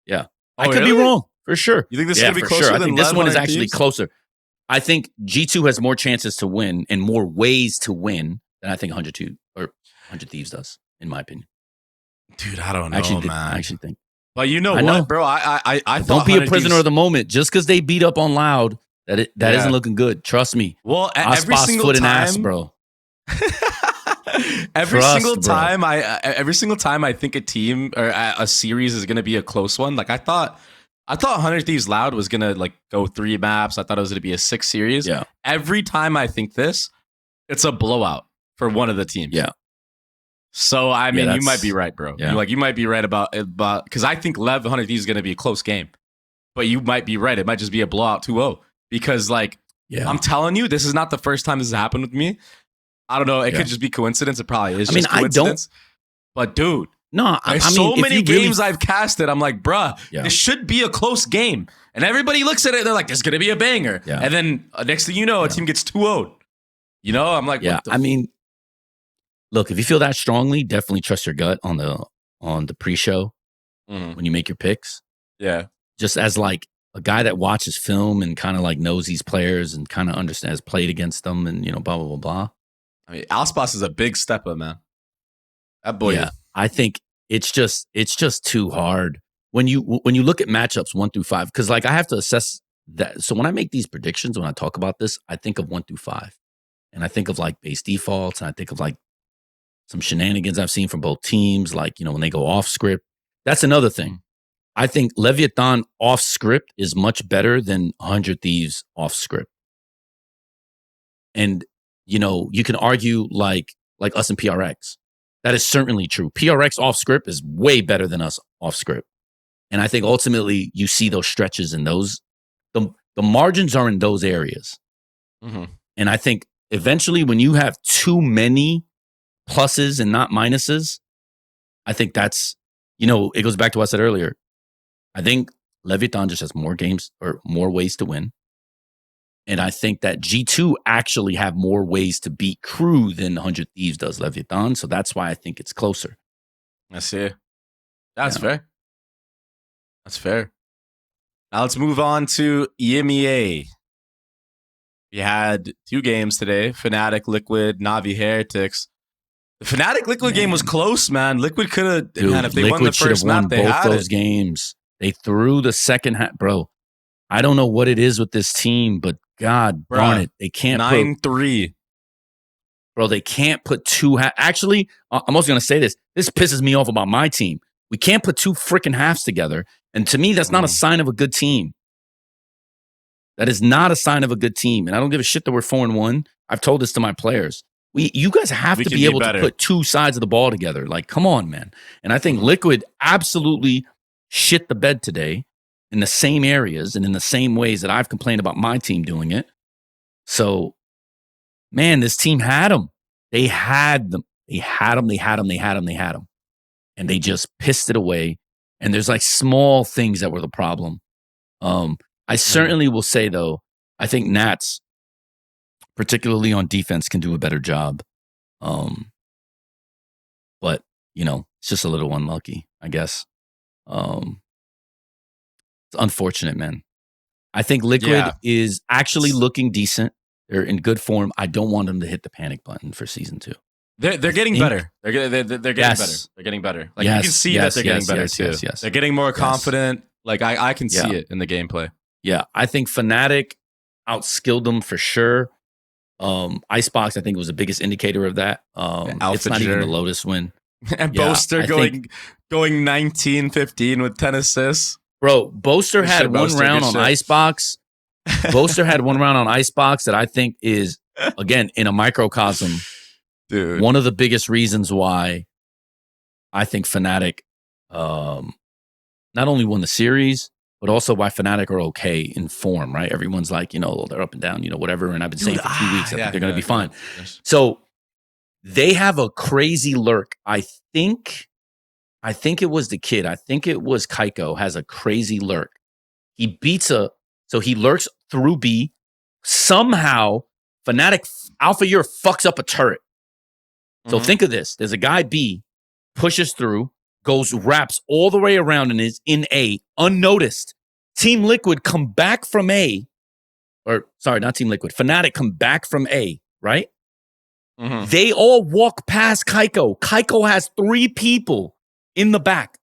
Yeah, I could be wrong for sure. You think this is gonna be closer? Sure. I think this one is actually closer. I think G2 has more chances to win and more ways to win than I think 100 Thieves does, in my opinion. Dude, I don't know, man. I actually think. But you know what, bro? I don't be a prisoner of the moment. Just because they beat up on Loud, that isn't looking good. Trust me. Well, every single foot time, and ass, bro. every single time I think a team or a series is gonna be a close one. I thought 100 Thieves Loud was gonna go 3 maps. I thought it was gonna be a 6 series. Yeah. Every time I think this, it's a blowout for one of the teams. Yeah. So I mean, you might be right, bro. Yeah. You might be right about because I think 100 Thieves is gonna be a close game, but you might be right. It might just be a blowout 2-0 because I'm telling you, this is not the first time this has happened with me. I don't know. It could just be coincidence. It probably is. Coincidence. But dude. No, there's so many games I've casted. I'm like, bruh, this should be a close game. And everybody looks at it, they're like, there's going to be a banger. Yeah. And then next thing you know, a team gets 2-0'd. I'm like, look, if you feel that strongly, definitely trust your gut on the pre-show when you make your picks. Yeah. Just as a guy that watches film and kind of knows these players and kind of understands, played against them and, blah, blah, blah, blah. I mean, Alspas is a big step up, man. That boy. Yeah. I think it's just too hard when you look at matchups 1 through 5, because I have to assess that. So when I make these predictions, when I talk about this, I think of 1 through 5, and I think of base defaults, and I think of some shenanigans I've seen from both teams, when they go off script. That's another thing. I think Leviatán off script is much better than 100 Thieves off script, and you can argue like us and PRX. That is certainly true. PRX off script is way better than us off script. And I think ultimately you see those stretches in those, the margins are in those areas. And I think eventually when you have too many pluses and not minuses, I think that's, it goes back to what I said earlier. I think Leviatán just has more games or more ways to win. And I think that G2 actually have more ways to beat Crew than 100 Thieves does Leviatán. So that's why I think it's closer. I see. That's fair. That's fair. Now let's move on to EMEA. We had 2 games today. FNATIC, Liquid, Navi, Heretics. The FNATIC Liquid game was close, man. Liquid could have, man, if they Liquid won the first map, they had those games. They threw the second half, bro. I don't know what it is with this team, but God darn it, they can't 9-3. Bro, they can't put 2 Actually, I'm also going to say this. This pisses me off about my team. We can't put 2 freaking halves together. And to me, that's not a sign of a good team. That is not a sign of a good team. And I don't give a shit that we're 4-1. I've told this to my players. You guys have to be able to put 2 sides of the ball together. Come on, man. And I think Liquid absolutely shit the bed today in the same areas and in the same ways that I've complained about my team doing it. So, man, this team had them. They had them. They had them. And they just pissed it away. And there's like small things that were the problem. I certainly will say, though, I think Nats, particularly on defense, can do a better job. But, it's just a little unlucky, I guess. It's unfortunate, man. I think Liquid is actually looking decent. They're in good form. I don't want them to hit the panic button for season 2. They're getting better. They're getting better. They're getting better. Like you can see that they're getting better too. They're getting more confident. Like I can see it in the gameplay. Yeah, I think FNATIC outskilled them for sure. Icebox, I think, was the biggest indicator of that. It's not even the Lotus win. And Boaster going 19-15 with 10 assists. Bro, Boaster had one round on Icebox. Boaster had one round on Icebox that I think is, again, in a microcosm, dude, one of the biggest reasons why I think FNATIC not only won the series, but also why FNATIC are okay in form, right? Everyone's like, they're up and down, whatever. And I've been saying for 2 weeks, I think they're going to be fine. Yes. So they have a crazy lurk. I think it was the kid. I think it was Kaiko has a crazy lurk. He so he lurks through B. Somehow, FNATIC Alpha Year fucks up a turret. So think of this. There's a guy B, pushes through, wraps all the way around and is in A, unnoticed. Team Liquid come back from A. Or, sorry, not Team Liquid. FNATIC come back from A, right? They all walk past Kaiko. Kaiko has 3 people in the back.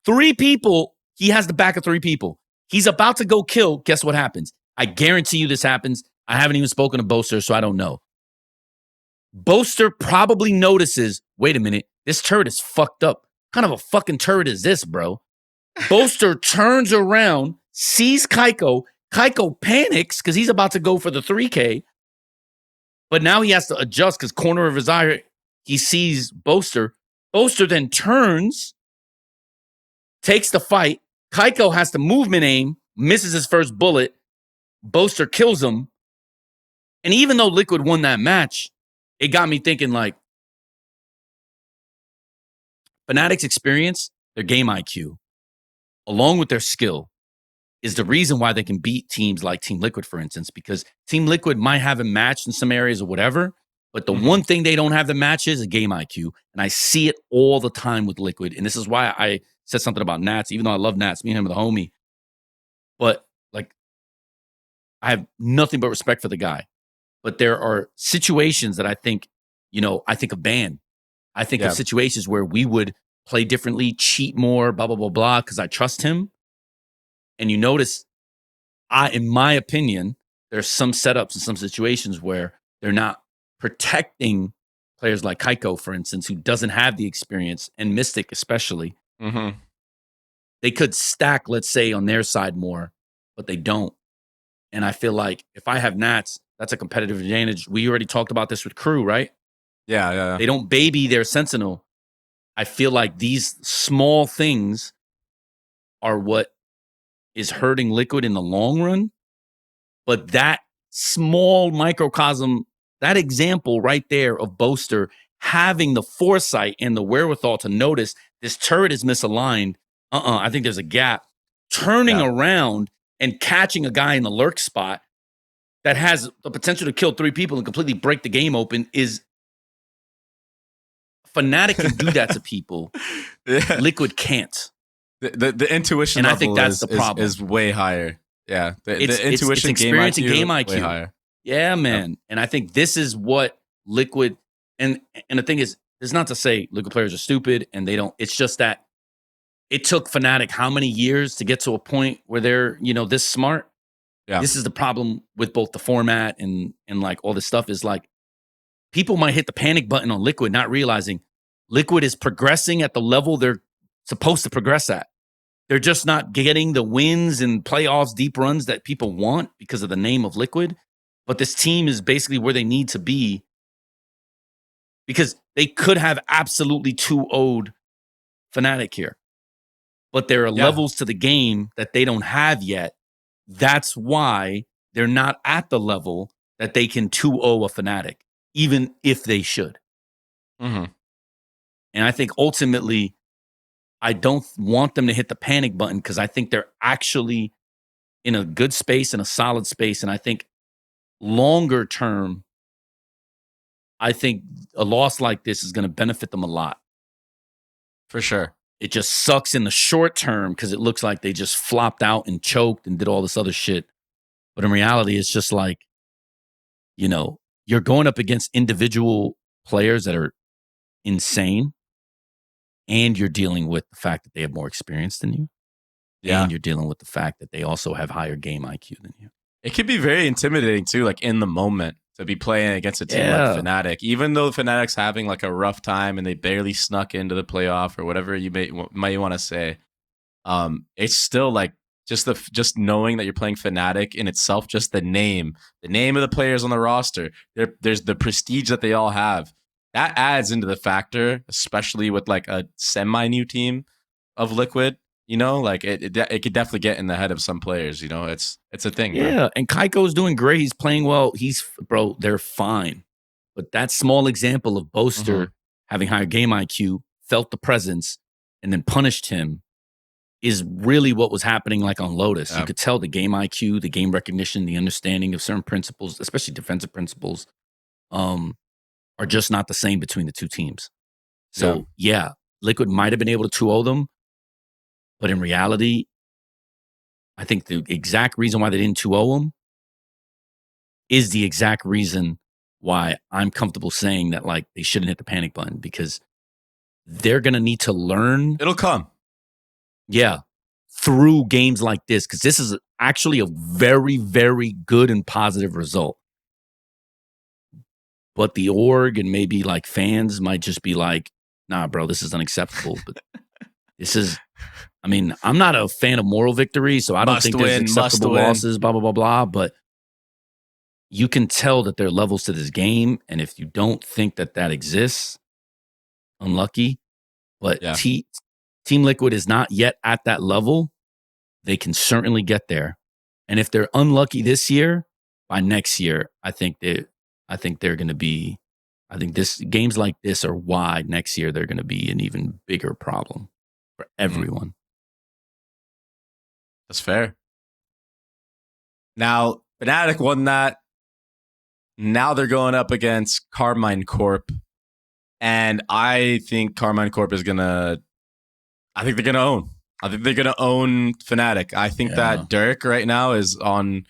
3 people. He has the back of 3 people. He's about to go kill. Guess what happens? I guarantee you this happens. I haven't even spoken to Boaster, so I don't know. Boaster probably notices, wait a minute, this turret is fucked up. What kind of a fucking turret is this, bro? Boaster turns around, sees Kaiko. Kaiko panics because he's about to go for the 3K. But now he has to adjust because corner of his eye, he sees Boaster. Boaster then turns, takes the fight. Kaiko has to movement aim, misses his first bullet. Boaster kills him. And even though Liquid won that match, it got me thinking, like, FNATIC's experience, their game IQ, along with their skill, is the reason why they can beat teams like Team Liquid, for instance, because Team Liquid might have a match in some areas or whatever, but the one thing they don't have the match is a game IQ. And I see it all the time with Liquid. And this is why I said something about Nats, even though I love Nats, me and him are the homie. But, like, I have nothing but respect for the guy. But there are situations that I think, I think of Ban. I think of situations where we would play differently, cheat more, blah, blah, blah, blah, because I trust him. And you notice, in my opinion, there's some setups and some situations where they're not protecting players like Kaiko, for instance, who doesn't have the experience, and Mystic especially. They could stack, let's say, on their side more, but they don't. And I feel like if I have Nats, that's a competitive advantage. We already talked about this with Crew, right? Yeah. They don't baby their Sentinel. I feel like these small things are what is hurting Liquid in the long run. But that small microcosm, that example right there of Boaster having the foresight and the wherewithal to notice this turret is misaligned. I think there's a gap. Turning around and catching a guy in the lurk spot that has the potential to kill 3 people and completely break the game open is FNATIC can do that to people. Liquid can't. The intuition and level I think that's the problem. Is way higher. Yeah. The intuition it's experience and game IQ. Way higher. Yeah, man. And I think this is what Liquid and the thing is, it's not to say Liquid players are stupid and they don't. It's just that it took FNATIC how many years to get to a point where they're, this smart? Yeah. This is the problem with both the format and like all this stuff is like people might hit the panic button on Liquid, not realizing Liquid is progressing at the level they're supposed to progress at. They're just not getting the wins and playoffs, deep runs that people want because of the name of Liquid. But this team is basically where they need to be because they could have absolutely 2-0'd FNATIC here. but there are levels to the game that they don't have yet. That's why they're not at the level that they can 2-0 a FNATIC, even if they should. Mm-hmm. And I think ultimately, I don't want them to hit the panic button because I think they're actually in a good space, in a solid space. And I think longer term, I think a loss like this is going to benefit them a lot. For sure. It just sucks in the short term because it looks like they just flopped out and choked and did all this other shit. But in reality, it's just like, you know, you're going up against individual players that are insane. And you're dealing with the fact that they have more experience than you. Yeah. And you're dealing with the fact that they also have higher game IQ than you. It can be very intimidating too, like in the moment, to be playing against a team like FNATIC. Even though FNATIC's having like a rough time and they barely snuck into the playoff or whatever you might want to say, it's still like just knowing that you're playing FNATIC in itself, just the name of the players on the roster, there's the prestige that they all have. That adds into the factor, especially with like a semi-new team of Liquid. You know, like it could definitely get in the head of some players. You know, it's a thing. Yeah, bro. And Kaiko's doing great. He's playing well. They're fine. But that small example of Boaster having higher game IQ, felt the presence, and then punished him is really what was happening like on Lotus. You could tell the game IQ, the game recognition, the understanding of certain principles, especially defensive principles, are just not the same between the two teams. So, Liquid might have been able to 2-0 them, but in reality, I think the exact reason why they didn't 2-0 them is the exact reason why I'm comfortable saying that like they shouldn't hit the panic button, because they're going to need to learn. It'll come. Yeah. Through games like this, because this is actually a very, very good and positive result. But the org and maybe like fans might just be like, nah, bro, this is unacceptable. But this is, I mean, I'm not a fan of moral victory, so I don't think there's acceptable losses, blah, blah, blah, blah. But you can tell that there are levels to this game. And if you don't think that exists, unlucky. But Team Liquid is not yet at that level. They can certainly get there. And if they're unlucky this year, by next year, I think they're going to be, games like this are why next year they're going to be an even bigger problem for everyone. That's fair. Now, FNATIC won that. Now they're going up against Karmine Corp. And I think Karmine Corp is going to, I think they're going to own. I think they're going to own FNATIC. I think that Dirk right now is on...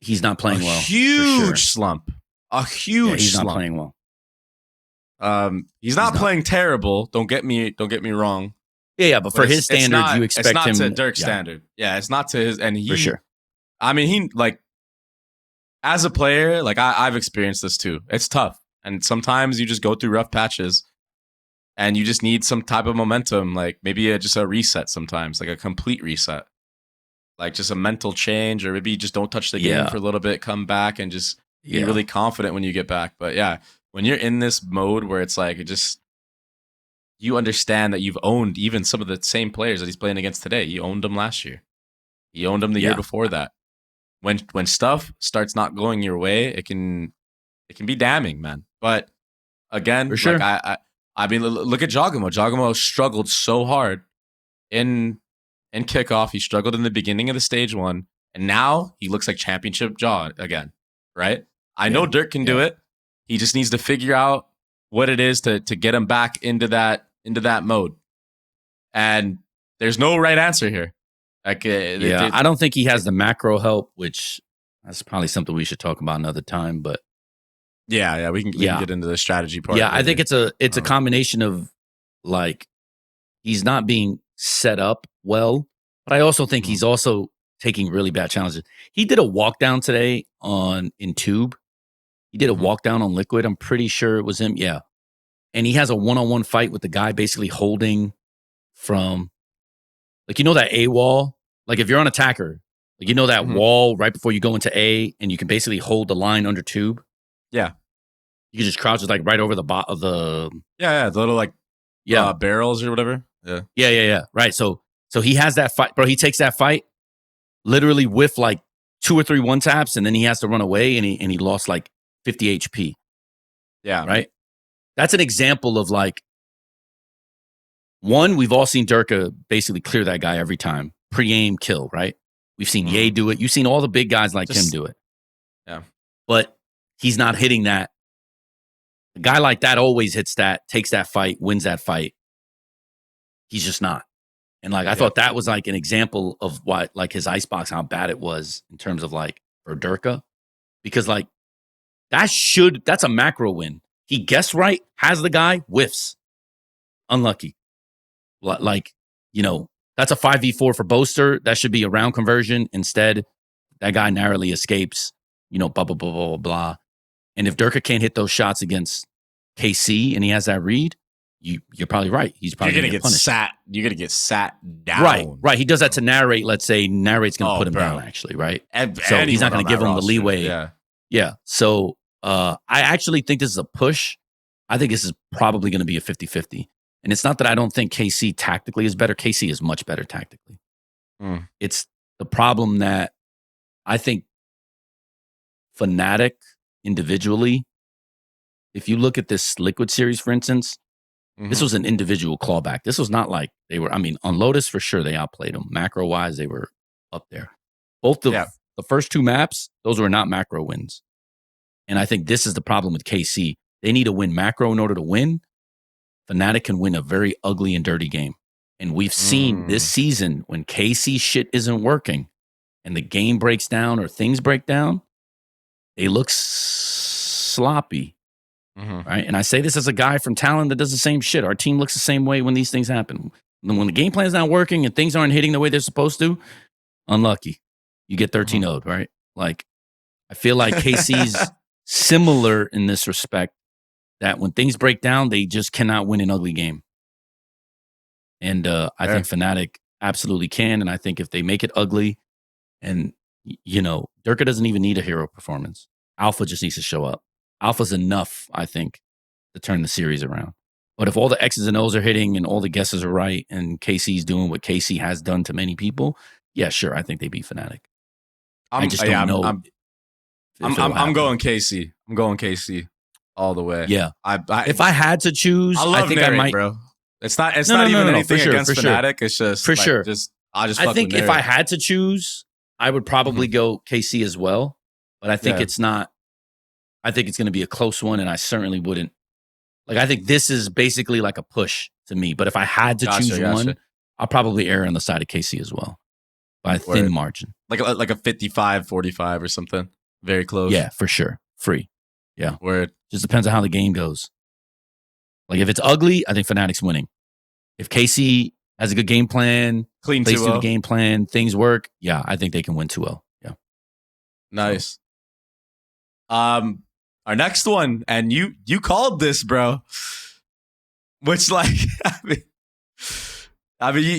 He's not playing well. Huge slump. A huge he's slump. Not playing well. He's not playing terrible. Don't get me wrong. Yeah, but for his standards, you expect him. It's not to Dirk's standard. Yeah, it's not to his. And he, for sure. I mean, he like as a player, like I've experienced this too. It's tough, and sometimes you just go through rough patches, and you just need some type of momentum. Like maybe just a reset. Sometimes, like a complete reset, like just a mental change, or maybe you just don't touch the game for a little bit, come back, and just be really confident when you get back. But yeah, when you're in this mode where it's like you understand that you've owned even some of the same players that he's playing against today. You owned them last year. You owned them the year before that. When stuff starts not going your way, it can be damning, man. But again, for sure. Like I mean, look at Jogamo. Jogamo struggled so hard in kickoff. He struggled in the beginning of the stage 1, and now he looks like championship Jaw again. Right? I know Dirk can do it. He just needs to figure out what it is to get him back into that mode. And there's no right answer here. Like, I don't think he has the macro help, which that's probably something we should talk about another time. But we can get into the strategy part. Yeah, I think it's a combination of like he's not being set up well, but I also think he's also taking really bad challenges. He did a walk down today in Tube. He did a walk down on Liquid. I'm pretty sure it was him. Yeah. And he has a one-on-one fight with the guy basically holding from, like, you know that A wall? Like if you're on attacker, like, you know that wall right before you go into A, and you can basically hold the line under Tube? Yeah. You can just crouch it like right over the bot of the... the little like barrels or whatever. Yeah. Right. So So he has that fight, bro. He takes that fight literally with like 2 or 3 one-taps, and then he has to run away, and he lost like 50 HP. Yeah. Right? That's an example of like, one, we've all seen Durka basically clear that guy every time. Pre-aim kill, right? We've seen Ye do it. You've seen all the big guys like him do it. Yeah. But he's not hitting that. A guy like that always hits that, takes that fight, wins that fight. He's just not. And like, I thought that was like an example of what, like his icebox, how bad it was in terms of like for Durka. Because like, that's a macro win. He guessed right, has the guy, whiffs. Unlucky. Like, you know, that's a 5v4 for Boaster. That should be a round conversion. Instead, that guy narrowly escapes, you know, blah, blah, blah, blah, blah. And if Durka can't hit those shots against KC and he has that read, you're probably right. He's probably going to get punished. Sat. You're going to get sat down. Right. He does that to narrate. Let's say narrate's going to put him down, actually, right? So he's not going to give him the leeway. Yeah. So I actually think this is a push. I think this is probably going to be a 50-50. And it's not that I don't think KC tactically is better. KC is much better tactically. It's the problem that I think FNATIC individually, if you look at this Liquid series, for instance, this was an individual clawback. This was not like they were, I mean, on Lotus, for sure, they outplayed them. Macro-wise, they were up there. Both the first 2 maps, those were not macro wins. And I think this is the problem with KC. They need to win macro in order to win. FNATIC can win a very ugly and dirty game. And we've seen this season when KC shit isn't working and the game breaks down or things break down, they look sloppy. Right? And I say this as a guy from Talon that does the same shit. Our team looks the same way when these things happen. When the game plan's not working and things aren't hitting the way they're supposed to, unlucky. You get 13-0'd, right? Like, I feel like KC's similar in this respect, that when things break down, they just cannot win an ugly game. And I think FNATIC absolutely can. And I think if they make it ugly, and, you know, Durka doesn't even need a hero performance. Alpha just needs to show up. Alpha's enough, I think, to turn the series around. But if all the X's and O's are hitting and all the guesses are right and KC's doing what KC has done to many people, yeah, sure, I think they beat FNATIC. I just don't know. I'm going KC. I'm going KC all the way. Yeah. If I had to choose, I think I might. Bro. It's not even anything against FNATIC. It's just for sure. I think if I had to choose, I would probably go KC as well. But I think it's not. I think it's going to be a close one, and I certainly wouldn't. Like, I think this is basically like a push to me. But if I had to choose one, I'll probably err on the side of KC as well by a thin margin. Like a 55-45 or something. Very close. Yeah, for sure. Free. Yeah. Word. Just depends on how the game goes. Like, if it's ugly, I think FNATIC's winning. If KC has a good game plan, plays through the game plan, things work, yeah, I think they can win 2-0. Yeah. Nice. Our next one, and you called this, bro. Which, like, I mean,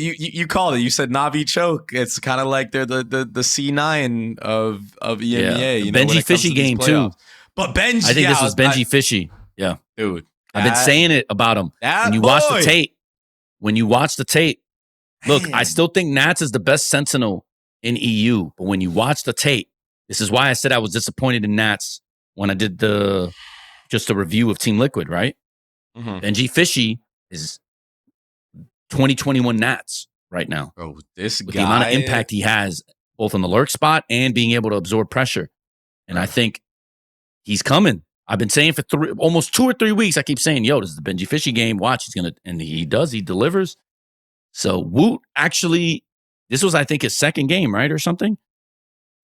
you called it. You said Navi choke. It's kind of like they're the C9 of EMEA. Yeah. You know, Benji Fishy game too. But Benji, I think this was Benji Fishy. Yeah, dude, I've been saying it about him. When you watch the tape, look, I still think Nats is the best Sentinel in EU. But when you watch the tape, this is why I said I was disappointed in Nats when I did just a review of Team Liquid, right? Gen.G Fishy is 2021 Nats right now. Bro, this with guy, the amount of impact he has, both on the lurk spot and being able to absorb pressure. And I think he's coming. I've been saying for almost 2 or 3 weeks, I keep saying, yo, this is the Benji Fishy game. Watch, he's going to, and he does, he delivers. So Woot actually, this was, I think, his second game, right? Or something.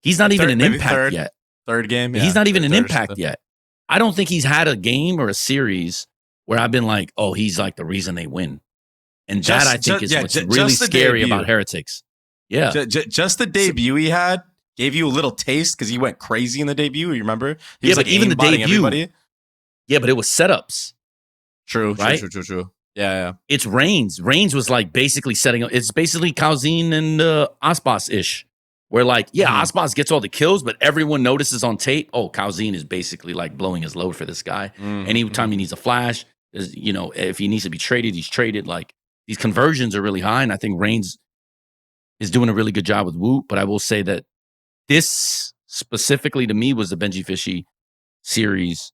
He's not even an impact yet. Third game. Yeah, he's not even an impact yet. I don't think he's had a game or a series where I've been like, oh, he's like the reason they win. And that, I think, is what's really scary about Heretics. Yeah. Just the debut he had gave you a little taste because he went crazy in the debut. You remember? He was but like even the debut. Everybody. Yeah, but it was setups. True. Right? True. Yeah. It's Reigns. Reigns was like basically setting up. It's basically Calzine and Aspas-ish. Where like, Aspas gets all the kills, but everyone notices on tape, oh, Calzine is basically like blowing his load for this guy. Anytime he needs a flash, you know, if he needs to be traded, he's traded. Like, these conversions are really high, and I think Reigns is doing a really good job with Woot, but I will say that this specifically to me was the Benji Fishy series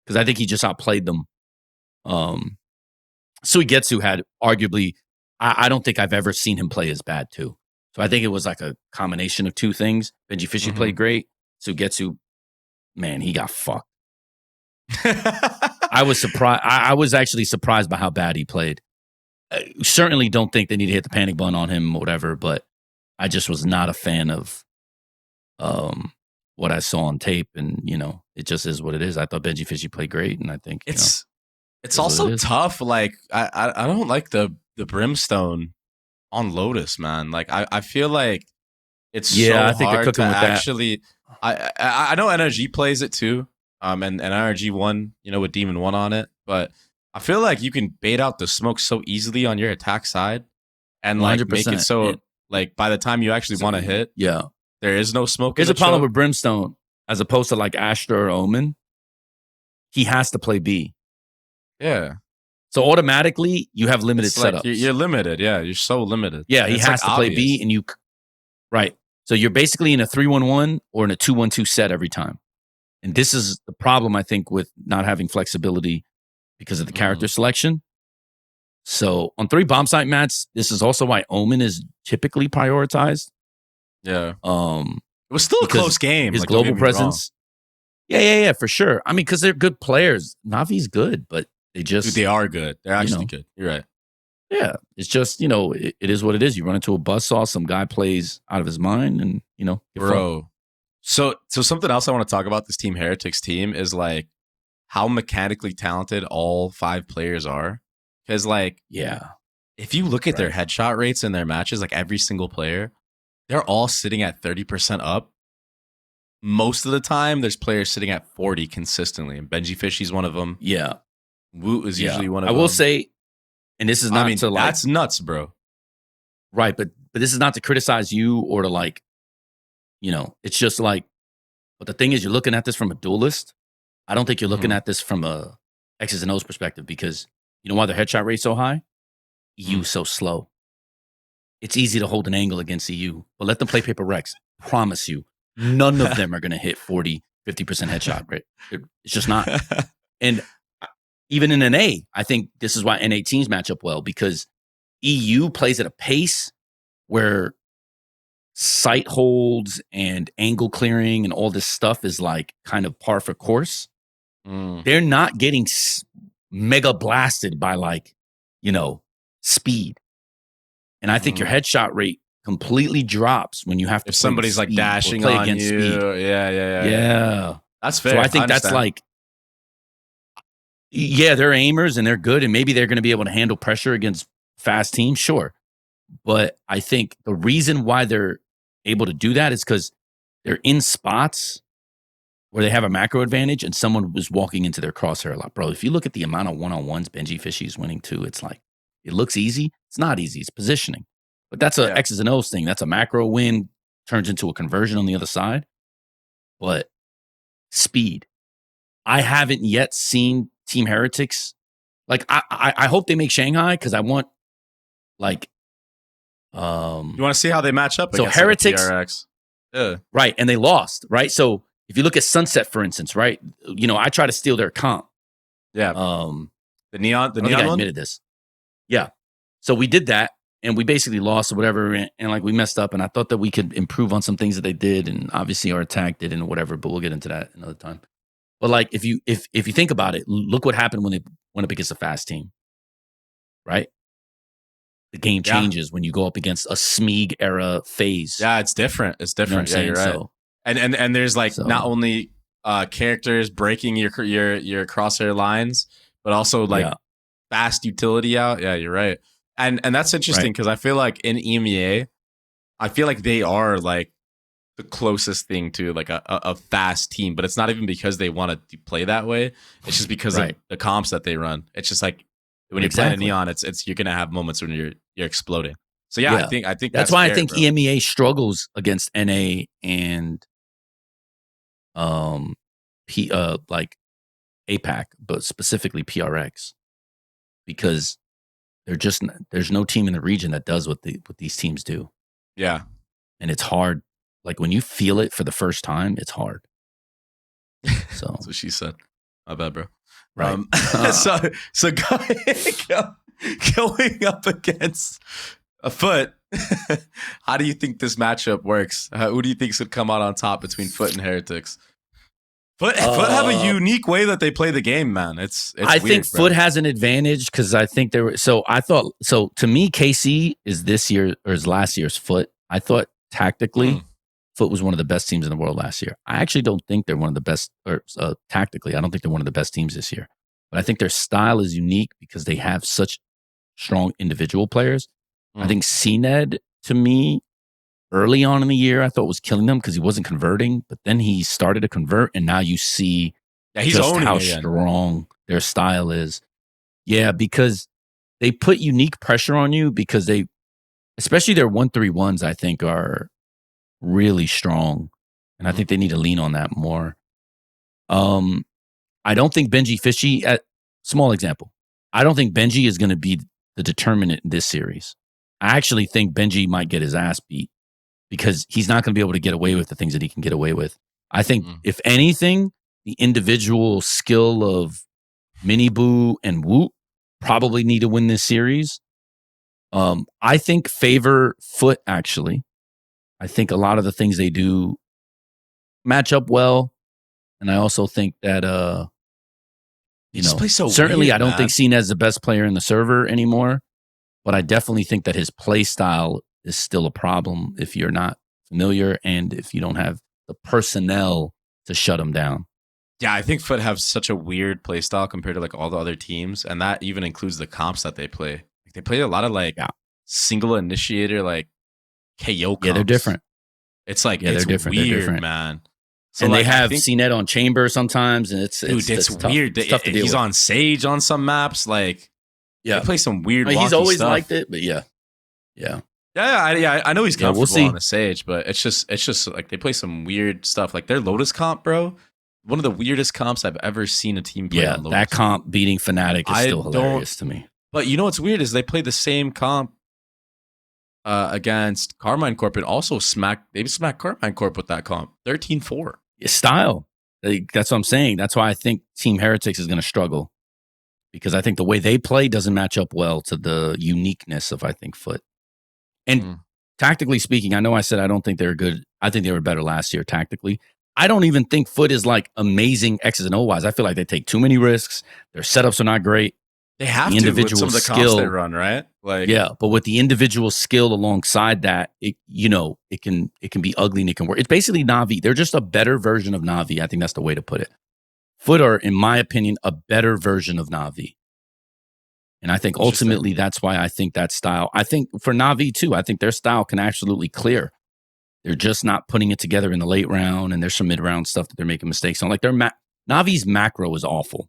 because I think he just outplayed them. Suigetsu had arguably, I don't think I've ever seen him play as bad too. So I think it was like a combination of two things. Benji Fishy played great. Suigetsu, man, he got fucked. I was surprised. I was actually surprised by how bad he played. I certainly don't think they need to hit the panic button on him or whatever, but I just was not a fan of what I saw on tape. And, it just is what it is. I thought Benji Fishy played great. And I think it's also tough. Like, I don't like the Brimstone on Lotus, man. Like, I feel like it's so I think hard they're cooking to with actually. I know NRG plays it too. And NRG won, with Demon 1 on it. But I feel like you can bait out the smoke so easily on your attack side and like make it so like by the time you actually want to hit, there is no smoke. Here's a problem with Brimstone as opposed to like Astra or Omen. He has to play B. Yeah. So automatically you have limited setups. You're limited. Yeah. You're so limited. Yeah. He has to play B and right. So you're basically in a 3-1-1 or in a 2-1-2 set every time. And this is the problem, I think, with not having flexibility because of the character selection. So on 3 bomb site mats, this is also why Omen is typically prioritized. Yeah. It was still a close game. His global presence. Yeah, for sure. I mean, because they're good players. Navi's good, but they just... Dude, they are good. They're actually good. You're right. Yeah. It's just, it is what it is. You run into a buzzsaw, some guy plays out of his mind and, Bro. So something else I want to talk about this team Heretics team is like how mechanically talented all 5 players are. Because if you look at their headshot rates in their matches, like every single player, they're all sitting at 30% up. Most of the time, there's players sitting at 40 consistently, and Benji Fishy's one of them. Yeah, Woot is usually one of them. I will say, and this is not to like that's nuts, bro. Right, but this is not to criticize you or to like. It's just like, but the thing is, you're looking at this from a duelist. I don't think you're looking at this from a X's and O's perspective because you know why their headshot rate's so high? EU's so slow. It's easy to hold an angle against EU, but let them play Paper Rex. Promise you, none of them are going to hit 40, 50% headshot rate. It's just not. And even in NA, I think this is why NA teams match up well because EU plays at a pace where sight holds and angle clearing and all this stuff is like kind of par for course. They're not getting mega blasted by like, speed. And I think your headshot rate completely drops when you have to. If somebody's like dashing on you. Speed. Yeah. That's fair. So I think that's like, they're aimers and they're good. And maybe they're going to be able to handle pressure against fast teams. Sure. But I think the reason why they're able to do that is because they're in spots where they have a macro advantage and someone was walking into their crosshair a lot. Bro, if you look at the amount of one-on-ones Benji Fishy is winning too, it's like, it looks easy. It's not easy. It's positioning. But that's a X's and O's thing. That's a macro win, turns into a conversion on the other side. But speed. I haven't yet seen Team Heretics. Like, I hope they make Shanghai because I want, like, you want to see how they match up so against Heretics, PRX. Yeah. Right, and they lost, right? So if you look at Sunset, for instance, right? I try to steal their comp. Yeah. The neon I one? admitted this. Yeah. So we did that, and we basically lost or whatever, and like we messed up, and I thought that we could improve on some things that they did, and obviously our attack did and whatever, but we'll get into that another time. But like if you think about it, look what happened when they went up against a fast team. Right? The game changes when you go up against a Smeeg era phase. Yeah, it's different. It's different. You know you're right. So, and there's like not only characters breaking your crosshair lines, but also like fast utility out. Yeah, you're right. And that's interesting because I feel like in EMEA, I feel like they are like the closest thing to like a fast team, but it's not even because they want to play that way. It's just because of the comps that they run. It's just like when you're playing a Neon, it's you're gonna have moments when you're exploding. So I think that's why fair, I think bro. EMEA struggles against NA and like APAC, but specifically PRX, because there's no team in the region that does what these teams do. Yeah. And it's hard. Like when you feel it for the first time, it's hard. So that's what she said. My bad, bro. Right. So going up against a Foot, how do you think this matchup works? Who do you think should come out on top between Foot and Heretics? Foot have a unique way that they play the game, man. It's I weird, think bro. Foot has an advantage because I think there were. So to me, KC is this year or is last year's Foot. I thought tactically, Foot was one of the best teams in the world last year. I actually don't think they're one of the best, or tactically, I don't think they're one of the best teams this year. But I think their style is unique because they have such strong individual players. I think CNED, to me, early on in the year, I thought was killing them because he wasn't converting. But then he started to convert, and now you see just how strong their style is. Yeah, because they put unique pressure on you because especially their 1-3-1s, I think, are really strong. And I think they need to lean on that more. I don't think Gen.G Fishy, small example, I don't think Gen.G is going to be the determinant in this series. I actually think Gen.G might get his ass beat because he's not going to be able to get away with the things that he can get away with. I think, if anything, the individual skill of Miniboo and Woot probably need to win this series. I think favor Foot, actually. I think a lot of the things they do match up well. And I also think that, certainly weird, I don't think CNED is the best player in the server anymore. But I definitely think that his play style is still a problem if you're not familiar and if you don't have the personnel to shut him down. Yeah, I think Foot have such a weird play style compared to like all the other teams, and that even includes the comps that they play. Like, they play a lot of single initiator, like KO comps. Yeah, they're different. It's like they're different. Weird, they're different, man. So and they have CNED on Chamber sometimes, and it's weird. It's tough to deal he's with. on Sage on some maps, like. Yeah, they play some weird. He's always stuff. liked it, but yeah. I know he's comfortable we'll on the Sage, but it's just like they play some weird stuff. Like their Lotus comp, bro, one of the weirdest comps I've ever seen a team play. Yeah, on Lotus. That comp beating FNATIC is still hilarious to me. But you know what's weird is they play the same comp against Karmine Corp and also smacked Karmine Corp with that comp 13-4. Style. That's what I'm saying. That's why I think Team Heretics is going to struggle. Because I think the way they play doesn't match up well to the uniqueness of, I think, Foot. And tactically speaking, I know I said I don't think they're good. I think they were better last year tactically. I don't even think Foot is like amazing X's and O wise. I feel like they take too many risks. Their setups are not great. They have the individual with some of the comps they run, right? Like, yeah, but with the individual skill alongside that, it can be ugly and it can work. It's basically Navi. They're just a better version of Navi. I think that's the way to put it. Foot are, in my opinion, a better version of Navi. And I think ultimately that's why I think that style. I think for Navi too, I think their style can absolutely clear. They're just not putting it together in the late round, and there's some mid-round stuff that they're making mistakes on. Like Navi's macro is awful.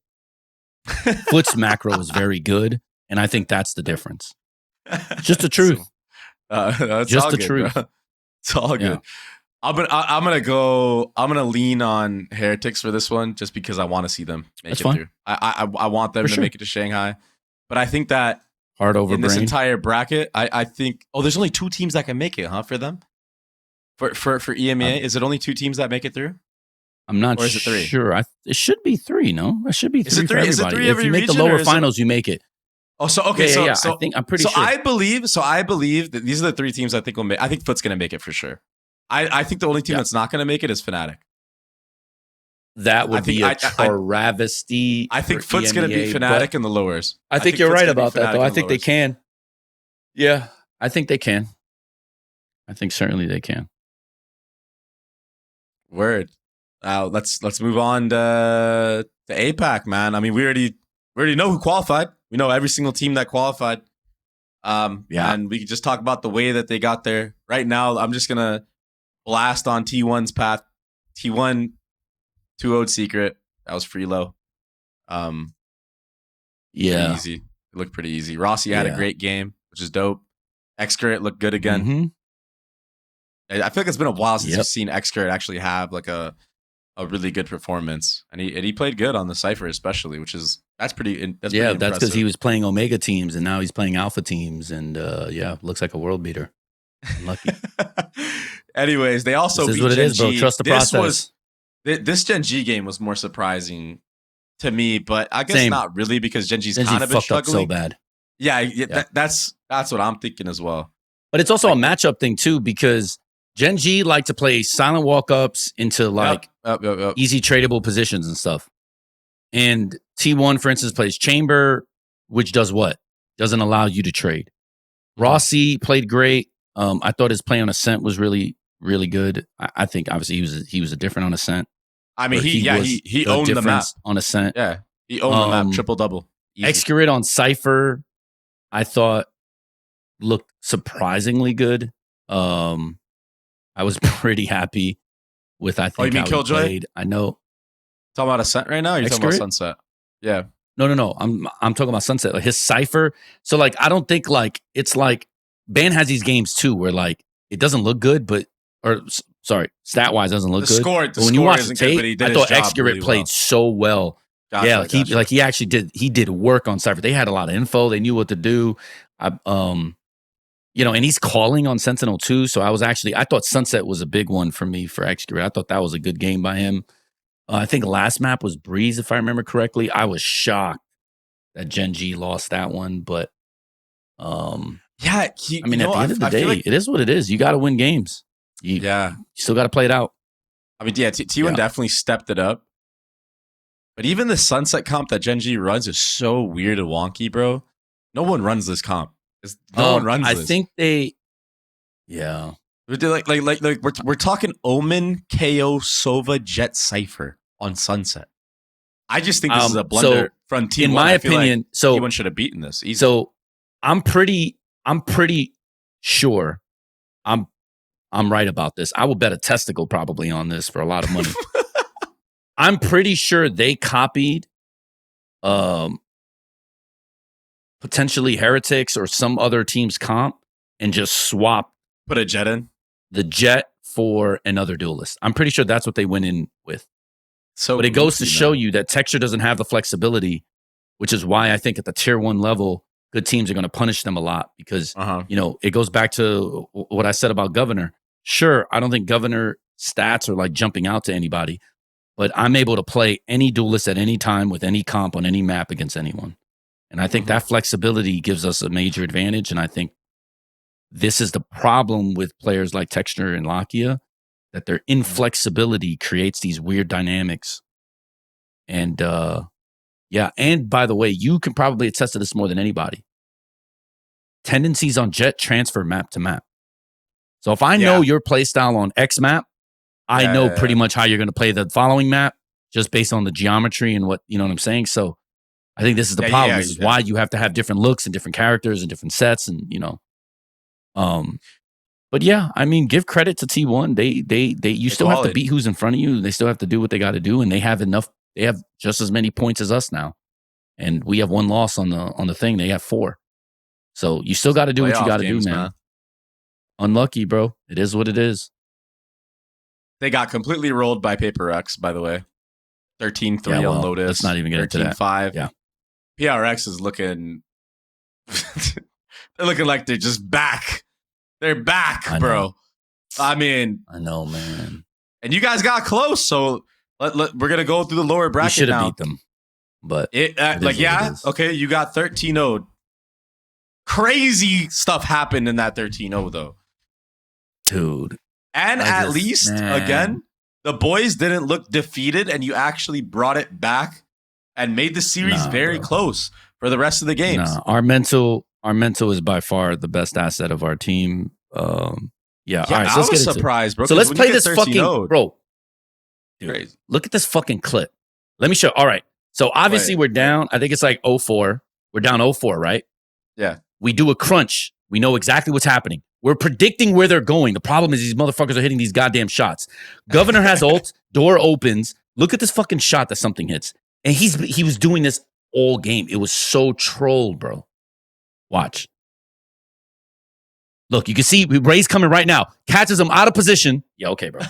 Foot's macro is very good, and I think that's the difference. Just the truth. That's just all the good, truth. Bro. It's all good. Yeah. I'm gonna lean on Heretics for this one just because I want to see them make it through. I want them to make it to Shanghai. But I think that hard over in this entire bracket, I think there's only 2 teams that can make it, for them? For EMEA, is it only 2 teams that make it through? I'm not or is it 3? Sure. It should be 3, no? It should be 3 is it 3 for everybody. Is it 3 if you make the lower finals, you make it. Oh, so okay, yeah. So I'm pretty sure. I believe that these are the 3 teams I think will make. I think Foot's gonna make it for sure. I think the only team that's not gonna make it is FNATIC. That would be a travesty. I think Foot's gonna beat FNATIC in the lowers. I think you're right about that, though. I think they can. Yeah, I think they can. I think certainly they can. Word. Let's move on to APAC, man. I mean, we already know who qualified. We know every single team that qualified. And we can just talk about the way that they got there. Right now, I'm just gonna blast on T1's path. T1 2-0 secret. That was free low. Easy. It looked pretty easy. Rossi had a great game, which is dope. Xcurrent looked good again. Mm-hmm. I feel like it's been a while since you've seen Xcurrent actually have like a really good performance, and he played good on the Cypher especially, that's pretty impressive. That's because he was playing Omega teams and now he's playing Alpha teams, and looks like a world beater. Lucky. Anyways, they also This is beat what it Gen is, bro. G. Trust the process. This Gen G game was more surprising to me, but I guess Same. not really because Gen G's Gen.G kind of been fucked up struggling. so bad. Yeah. That's what I'm thinking as well. But it's also a matchup thing too, because Gen G like to play silent walk-ups into like Yep. easy tradable positions and stuff. And T1, for instance, plays Chamber, which does what? Doesn't allow you to trade. Rossi played great. I thought his play on Ascent was really, really good. I think obviously he was a different on Ascent. I mean, he owned the map on Ascent. Yeah, he owned the map, triple double. Excurate on Cypher, I thought looked surprisingly good. I was pretty happy with. I think. You mean Killjoy? Played. I know. Talking about Ascent right now? Or you talking about Sunset? Yeah. No. I'm talking about Sunset. Like his Cypher. So like I don't think like it's like Ban has these games too where like it doesn't look good, but stat wise doesn't look good. But when you watch the tape, I thought Excurate played so well. Gotcha. He actually did. He did work on Cypher. They had a lot of info. They knew what to do. And he's calling on Sentinel too. So I thought Sunset was a big one for me for Excurate. I thought that was a good game by him. I think last map was Breeze, if I remember correctly. I was shocked that Gen.G lost that one, but at the end of the day, it is what it is. You got to win games. You still got to play it out. I mean, T1 definitely stepped it up. But even the Sunset comp that Gen.G runs is so weird and wonky, bro. No one runs this comp. No one runs this. I think we're talking Omen, KO, Sova, Jet, Cypher on Sunset. I just think this is a blunder from T1. In my opinion, T1 should have beaten this easily. So I'm pretty sure I'm right about this. I will bet a testicle probably on this for a lot of money. I'm pretty sure they copied potentially Heretics or some other team's comp and just swapped. Put a Jet in? The Jet for another duelist. I'm pretty sure that's what they went in with. But it goes to show you that Texture doesn't have the flexibility, which is why I think at the tier 1 level, good teams are going to punish them a lot because, it goes back to what I said about Governor. Sure, I don't think Governor stats are like jumping out to anybody, but I'm able to play any duelist at any time with any comp on any map against anyone. And I think that flexibility gives us a major advantage. And I think this is the problem with players like Texture and Lakia, that their inflexibility creates these weird dynamics. And and by the way, you can probably attest to this more than anybody. Tendencies on Jet transfer map to map. So if I know your playstyle on X map, I know pretty much how you're going to play the following map just based on the geometry and what, you know what I'm saying? So I think this is the problem. This is why you have to have different looks and different characters and different sets and, but yeah, I mean, give credit to T1. You still have to beat who's in front of you. They still have to do what they got to do. And they have just as many points as us now. And we have 1 loss on the thing. They have 4. So you still got to do what you got to do, man. Unlucky, bro. It is what it is. They got completely rolled by Paper X, by the way. 13-3 on Lotus. Let's not even get into that. 13-5. Yeah. PRX is looking... they're looking like they're just back. They're back, bro. I mean... I know, man. And you guys got close, so we're going to go through the lower bracket now. We should have beat them. But... okay, you got 13-0. Crazy stuff happened in that 13-0, though. Dude. And at least, again, the boys didn't look defeated, and you actually brought it back and made the series very close for the rest of the games. Our mental is by far the best asset of our team. All right, I was surprised, bro. So let's play this fucking, bro. Dude, crazy. Look at this fucking clip. Let me show. All right. So obviously we're down. I think it's like 0-4. We're down 0-4, right? Yeah. We do a crunch. We know exactly what's happening. We're predicting where they're going. The problem is these motherfuckers are hitting these goddamn shots. Governor has ult. Door opens. Look at this fucking shot that something hits. And he was doing this all game. It was so trolled, bro. Watch. Look, you can see Ray's coming right now. Catches him out of position. Yeah, okay, bro.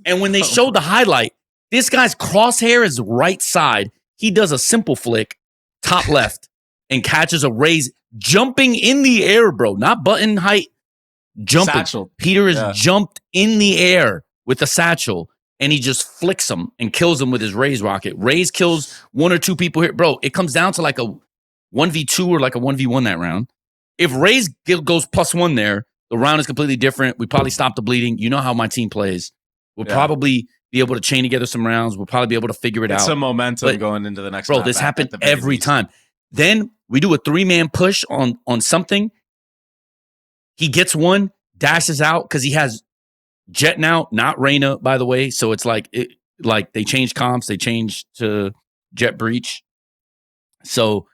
And when they showed the highlight, this guy's crosshair is right side. He does a simple flick, top left, and catches a Ray's jumping in the air, bro. Not button height, jumping. Satchel. Peter is jumped in the air with a satchel, and he just flicks him and kills him with his Raze rocket. Raze kills one or two people here. Bro, it comes down to like a 1v2 or like a 1v1 that round. If Raze goes +1 there, the round is completely different. We probably stop the bleeding. You know how my team plays. We'll probably be able to chain together some rounds. We'll probably be able to figure it out. Some momentum going into the next round. Bro, this happened every time. Then we do a 3-man push on something. He gets one, dashes out because he has Jet now, not Reyna, by the way. So it's like they changed comps. They changed to Jet Breach. So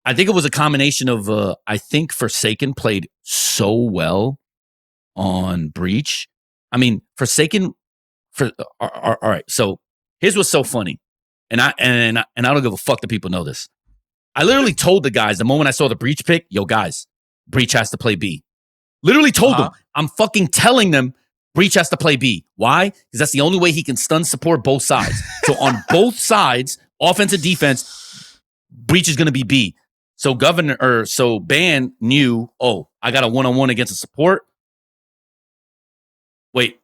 I think it was a combination of, I think Forsaken played so well on Breach. I mean, Forsaken, all right. So here's what's so funny. And I don't give a fuck that people know this. I literally told the guys the moment I saw the Breach pick, yo, guys, Breach has to play B. Literally told them. I'm fucking telling them Breach has to play B. Why? Because that's the only way he can stun support both sides. So on both sides, offense and defense, Breach is going to be B. So Ban knew, oh, I got a 1-on-1 against a support. Wait,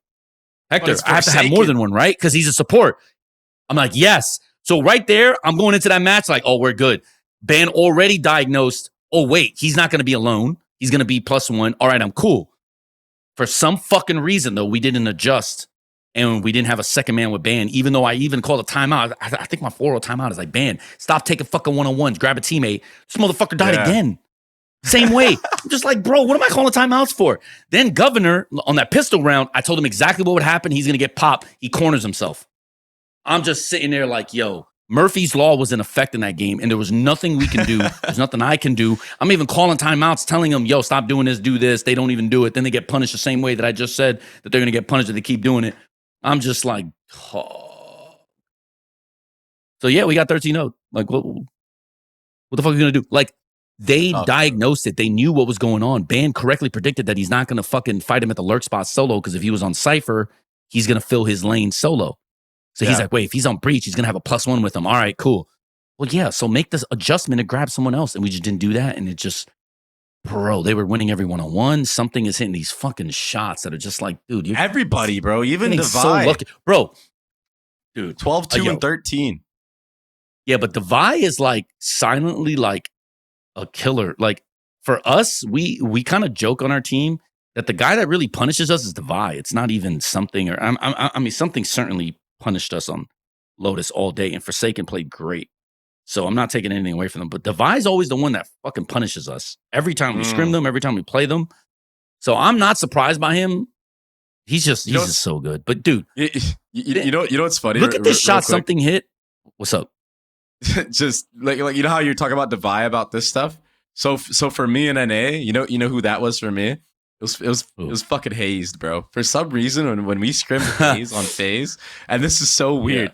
Hector, I have to have more than one, right? Because he's a support. I'm like, yes. So right there, I'm going into that match like, oh, we're good. Ban already diagnosed, oh, wait, he's not going to be alone. He's going to be +1. All right, I'm cool. For some fucking reason, though, we didn't adjust. And we didn't have a second man with Ban, even though I even called a timeout. I think my 4-0 timeout is like, Ban, stop taking fucking 1-on-1s. Grab a teammate. This motherfucker died again. Same way. I'm just like, bro, what am I calling timeouts for? Then Governor, on that pistol round, I told him exactly what would happen. He's going to get popped. He corners himself. I'm just sitting there like, yo, Murphy's Law was in effect in that game, and there was nothing we can do. There's nothing I can do. I'm even calling timeouts, telling them, yo, stop doing this, do this. They don't even do it. Then they get punished the same way that I just said that they're going to get punished if they keep doing it. I'm just like, oh. So yeah, we got 13-0. Like, what the fuck are you going to do? Like, they diagnosed it. They knew what was going on. Ban correctly predicted that he's not going to fucking fight him at the lurk spot solo, because if he was on Cypher, he's going to fill his lane solo. So he's like, wait, if he's on Breach, he's going to have a +1 with him. All right, cool. Well, yeah, so make this adjustment and grab someone else. And we just didn't do that. And it just, bro, they were winning every 1-on-1. Something is hitting these fucking shots that are just like, dude. You're everybody, bro. Even Devi. So lucky. Bro, dude. 12-2 and 13. Yeah, but Devi is like silently like a killer. Like for us, we kind of joke on our team that the guy that really punishes us is Devi. It's not even something, or I mean, something certainly punished us on Lotus all day, and Forsaken played great. So I'm not taking anything away from them. But Devi's always the one that fucking punishes us. Every time we scrim them, every time we play them. So I'm not surprised by him. He's just so good. But dude, you know what's funny? Look at this shot something hit. What's up? Just like you know how you're talking about Devi about this stuff? So for me and NA, you know who that was for me? It was fucking Hazed, bro. For some reason, when we scrimmed Hazed on FaZe, and this is so weird,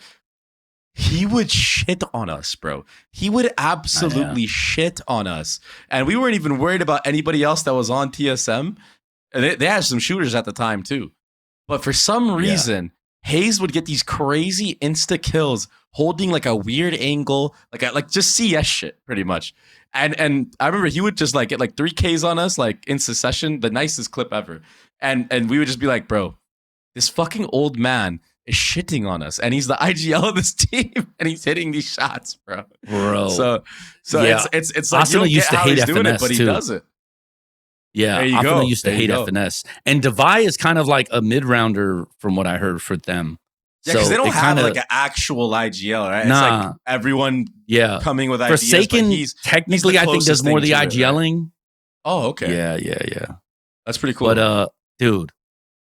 he would shit on us, bro. He would absolutely shit on us. And we weren't even worried about anybody else that was on TSM. And they had some shooters at the time, too. But for some reason, Hazed would get these crazy insta kills, holding like a weird angle, like just CS shit, pretty much. And I remember he would just like get like 3Ks on us, like in succession, the nicest clip ever. And we would just be like, bro, this fucking old man is shitting on us, and he's the IGL of this team, and he's hitting these shots, bro. So it's like Arsenal used to hate FNS but he does it. Yeah, Arsenal used to hate FNS, and Devi is kind of like a mid-rounder from what I heard for them. Yeah, because they don't have like an actual IGL, right? Nah. It's like everyone coming with ideas. Forsaken, technically, I think does more the IGLing. Right? Oh, okay. Yeah. That's pretty cool. But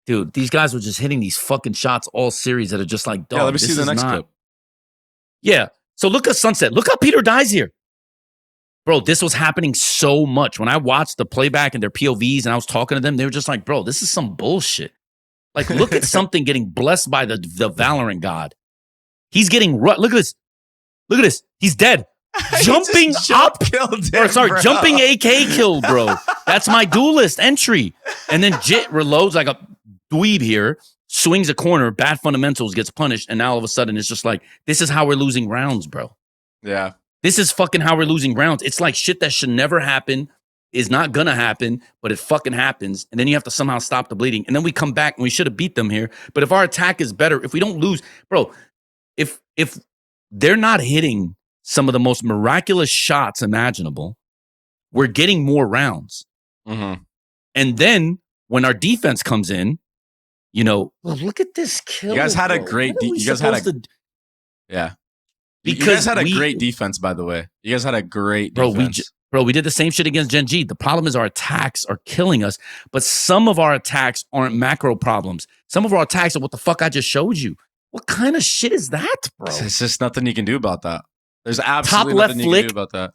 dude, these guys were just hitting these fucking shots all series that are just like, dog. Yeah, let me see the next clip. Yeah. So look at Sunset. Look how Peter dies here. Bro, this was happening so much. When I watched the playback and their POVs and I was talking to them, they were just like, bro, this is some bullshit. Like, look at something getting blessed by the Valorant god. He's getting look at this. Look at this. He's dead. Jumping up. Jumping AK killed, bro. That's my duelist entry. And then Jit reloads like a dweeb here, swings a corner, bad fundamentals, gets punished, and now all of a sudden it's just like, this is how we're losing rounds, bro. Yeah. This is fucking how we're losing rounds. It's like shit that should never happen. is not going to happen, but it fucking happens. And then you have to somehow stop the bleeding. And then we come back and we should have beat them here. But if our attack is better, if we don't lose, bro, if they're not hitting some of the most miraculous shots imaginable, we're getting more rounds. Mm-hmm. And then when our defense comes in, well, look at this kill. You guys had a great because you guys had a great defense, by the way. You guys had a great defense. Bro, we did the same shit against Gen.G. The problem is our attacks are killing us, but some of our attacks aren't macro problems. Some of our attacks are what the fuck I just showed you. What kind of shit is that, bro? It's just nothing you can do about that. There's absolutely nothing you can do about that.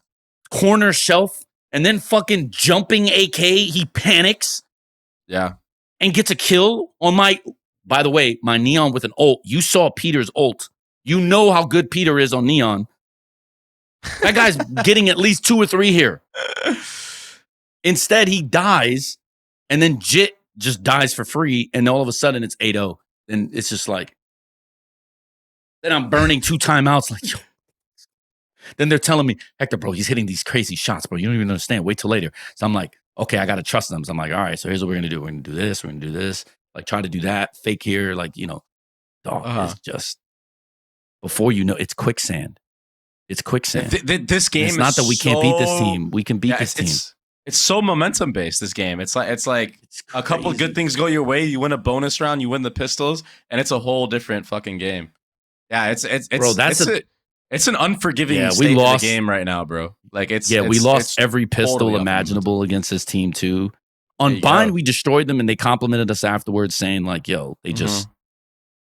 Corner shelf, and then fucking jumping AK, he panics. Yeah. And gets a kill on by the way, my Neon with an ult. You saw Peter's ult. You know how good Peter is on Neon. That guy's getting at least 2 or 3 here. Instead, he dies, and then Jit just dies for free, and all of a sudden it's 8-0. And it's just like, then I'm burning 2 timeouts. Like, yo. Then they're telling me, Hector, bro, he's hitting these crazy shots, bro. You don't even understand. Wait till later. So I'm like, okay, I got to trust them. So I'm like, all right, so here's what we're going to do. We're going to do this. We're going to do this. Like, try to do that. Fake here. Like, dog, it's just, before you know, it's quicksand. It's quicksand. This game it's not that we can't beat this team. We can beat this team. It's so momentum based. This game. It's like a couple good things go your way. You win a bonus round. You win the pistols, and it's a whole different fucking game. Yeah, it's bro. It's an unforgiving state of the game right now, bro. Like we lost every pistol totally imaginable against this team too. On Bind, we destroyed them, and they complimented us afterwards, saying like, "Yo, they just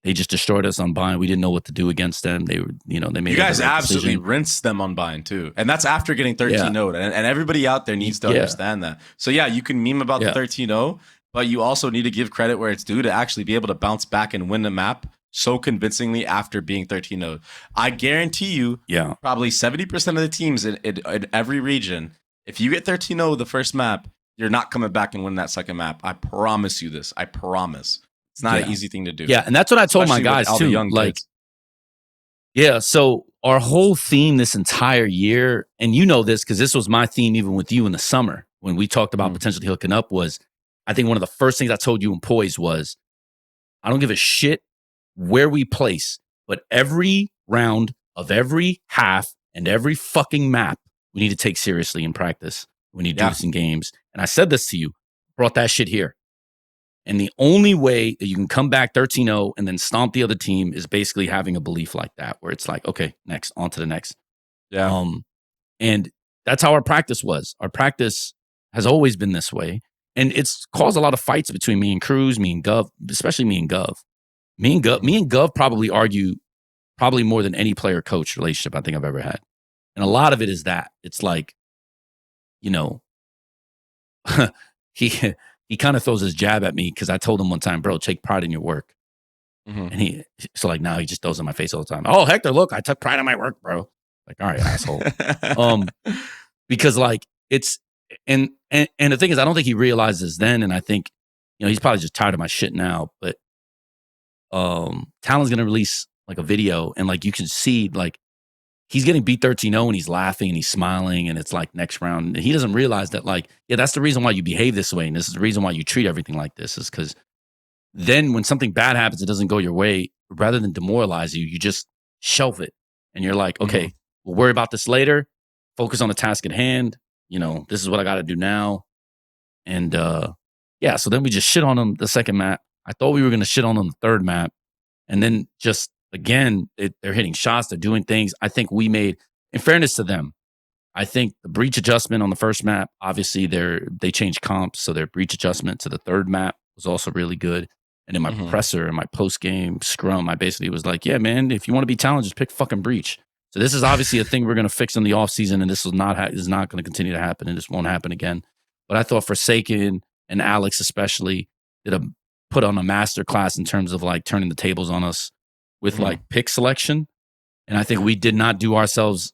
destroyed us on Bind. We didn't know what to do against them. They were, they made you guys absolutely rinsed them on Bind too, and that's after getting 13-0. And everybody out there needs to understand that. So you can meme about the 13-0, but you also need to give credit where it's due to actually be able to bounce back and win the map so convincingly after being 13-0. I guarantee you, probably 70% of the teams in every region, if you get 13-0 the first map, you're not coming back and win that second map. I promise you this. I promise. It's not an easy thing to do. Yeah, and that's what I told my guys too. Like, so our whole theme this entire year, and you know this because this was my theme even with you in the summer when we talked about potentially hooking up, was I think one of the first things I told you in Poise was, I don't give a shit where we place, but every round of every half and every fucking map we need to take seriously in practice. We need to do this in games. And I said this to you, brought that shit here. And the only way that you can come back 13-0 and then stomp the other team is basically having a belief like that, where it's like, okay, next, on to the next. Yeah. And that's how our practice was. Our practice has always been this way. And it's caused a lot of fights between me and Cruz, me and Gov, especially me and Gov. Me and Gov probably argue more than any player-coach relationship I think I've ever had. And a lot of it is that. It's like, he kind of throws his jab at me because I told him one time, bro, take pride in your work. And now he just throws in my face all the time. Oh, Hector, look, I took pride in my work, bro. Like, all right, asshole. Because like it's and the thing is, I don't think he realizes then, and I think he's probably just tired of my shit now. But Talon's gonna release like a video, and like you can see like he's getting beat 13-0 and he's laughing and he's smiling, and it's like next round. And he doesn't realize that like, that's the reason why you behave this way, and this is the reason why you treat everything like this, is because then when something bad happens, it doesn't go your way, rather than demoralize you, you just shelve it. And you're like, okay, we'll worry about this later. Focus on the task at hand. This is what I got to do now. And so then we just shit on them the second map. I thought we were going to shit on them the third map. And then just, again, they're hitting shots. They're doing things. I think we made, in fairness to them, I think the breach adjustment on the first map, obviously they changed comps. So their breach adjustment to the third map was also really good. And in my presser and my post-game scrum, I basically was like, yeah, man, if you want to be talented, just pick fucking breach. So this is obviously a thing we're going to fix in the offseason, and this is not going to continue to happen, and this won't happen again. But I thought Forsaken and Alex especially put on a master class in terms of like turning the tables on us with like pick selection. And I think we did not do ourselves,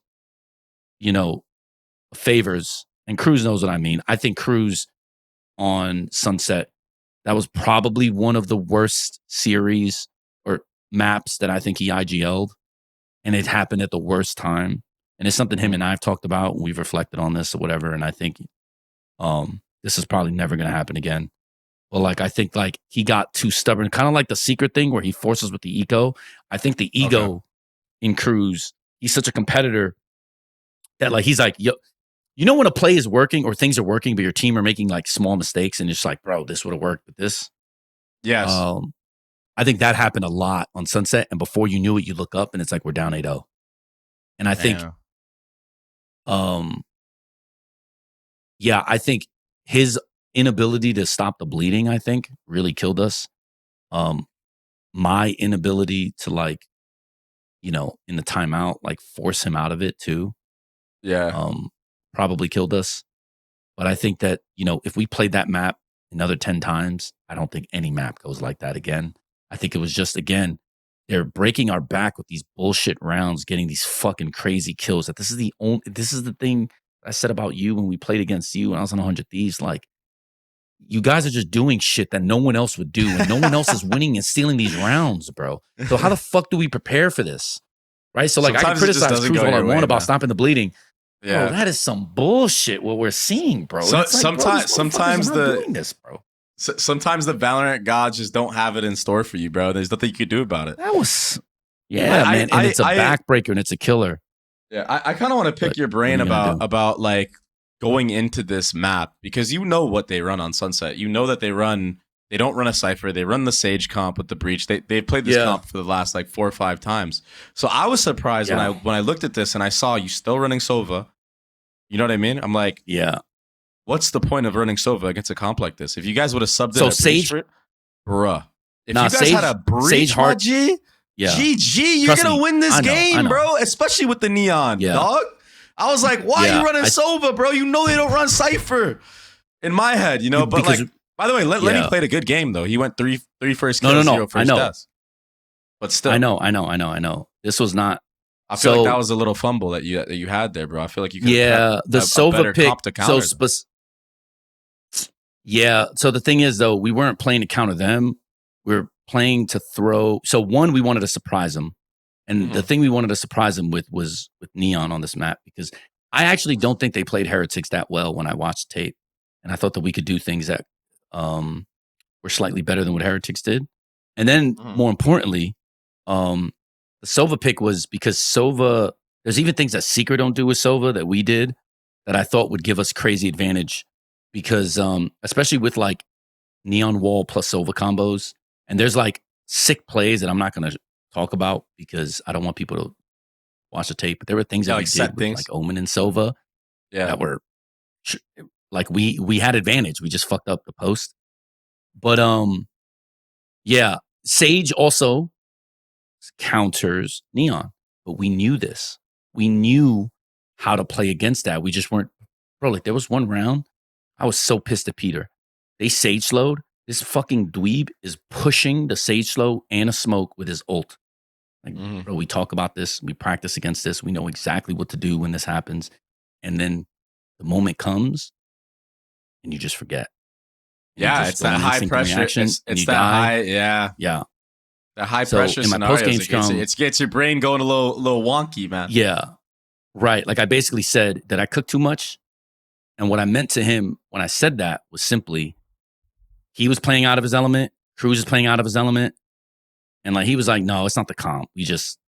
favors. And Cruz knows what I mean. I think Cruz on Sunset, that was probably one of the worst series or maps that I think he IGL'd. And it happened at the worst time. And it's something him and I have talked about. And we've reflected on this or whatever. And I think This is probably never going to happen again. But like, I think like he got too stubborn, kind of like the secret thing where he forces with the ego. I think the ego in Cruz, he's such a competitor that like, he's like, yo, you know, when a play is working or things are working, but your team are making like small mistakes and it's like, bro, this would have worked with this. Yes. I think that happened a lot on Sunset. And before you knew it, you look up and it's like, we're down 8-0. And I think, I think his inability to stop the bleeding, I think, really killed us. My inability to like, you know, in the timeout, like force him out of it too. Yeah. Probably killed us. But I think that, you know, if we played that map another 10 times, I don't think any map goes like that again. I think it was just, again, they're breaking our back with these bullshit rounds, getting these fucking crazy kills. That this is the thing I said about you when we played against you when I was on 100 Thieves. Like, you guys are just doing shit that no one else would do, and no one else is winning and stealing these rounds, bro. So how the fuck do we prepare for this? Right? So like, I can criticize Cruz all I want about stopping the bleeding. Yeah, bro, that is some bullshit. What we're seeing, bro. So, like, sometimes doing this, bro. Sometimes the Valorant gods just don't have it in store for you, bro. There's nothing you could do about it. That was, man. And it's a backbreaker and it's a killer. Yeah, I kind of want to pick your brain about like going into this map, because you know what they run on Sunset. You know that they don't run a Cypher. They run the Sage comp with the Breach. They've played this comp for the last like 4 or 5 times. So I was surprised when I looked at this and I saw you still running Sova. You know what I mean? I'm like, what's the point of running Sova against a comp like this? If you guys would have subbed in a Sage, bruh. If you guys had a Breach, G, GG, you're going to win this game, bro. Especially with the Neon, dog. I was like, why are you running Sova, bro? You know they don't run Cypher. In my head, you know, but like, by the way, Lenny played a good game, though. He went three first kills, 0 first deaths. But still. I know. This was not. I feel like that was a little fumble that you had there, bro. I feel like you could have the Sova pick. Comp to counter so the thing is, though, we weren't playing to counter them. We were playing to throw. So one, we wanted to surprise them. And the thing we wanted to surprise them with was with Neon on this map, because I actually don't think they played Heretics that well when I watched tape. And I thought that we could do things that were slightly better than what Heretics did. And then more importantly, the Sova pick was because Sova, there's even things that Secret don't do with Sova that we did that I thought would give us crazy advantage, because especially with like Neon Wall plus Sova combos. And there's like sick plays that I'm not going to talk about because I don't want people to watch the tape. But there were things that we did with like Omen and Sova that were like we had advantage. We just fucked up the post. But Sage also counters Neon, but we knew this. We knew how to play against that. We just weren't, bro. Like, there was one round, I was so pissed at Peter. They Sage slowed. This fucking dweeb is pushing the Sage slow and a smoke with his ult. Like, bro, we talk about this. We practice against this. We know exactly what to do when this happens. And then the moment comes and you just forget. Yeah, it's that high pressure. It's that high, yeah. The high pressure scenarios. It gets your brain going a little wonky, man. Yeah, right. Like, I basically said that I cooked too much. And what I meant to him when I said that was simply, he was playing out of his element. Cruz is playing out of his element. And like, he was like, no, it's not the comp. We just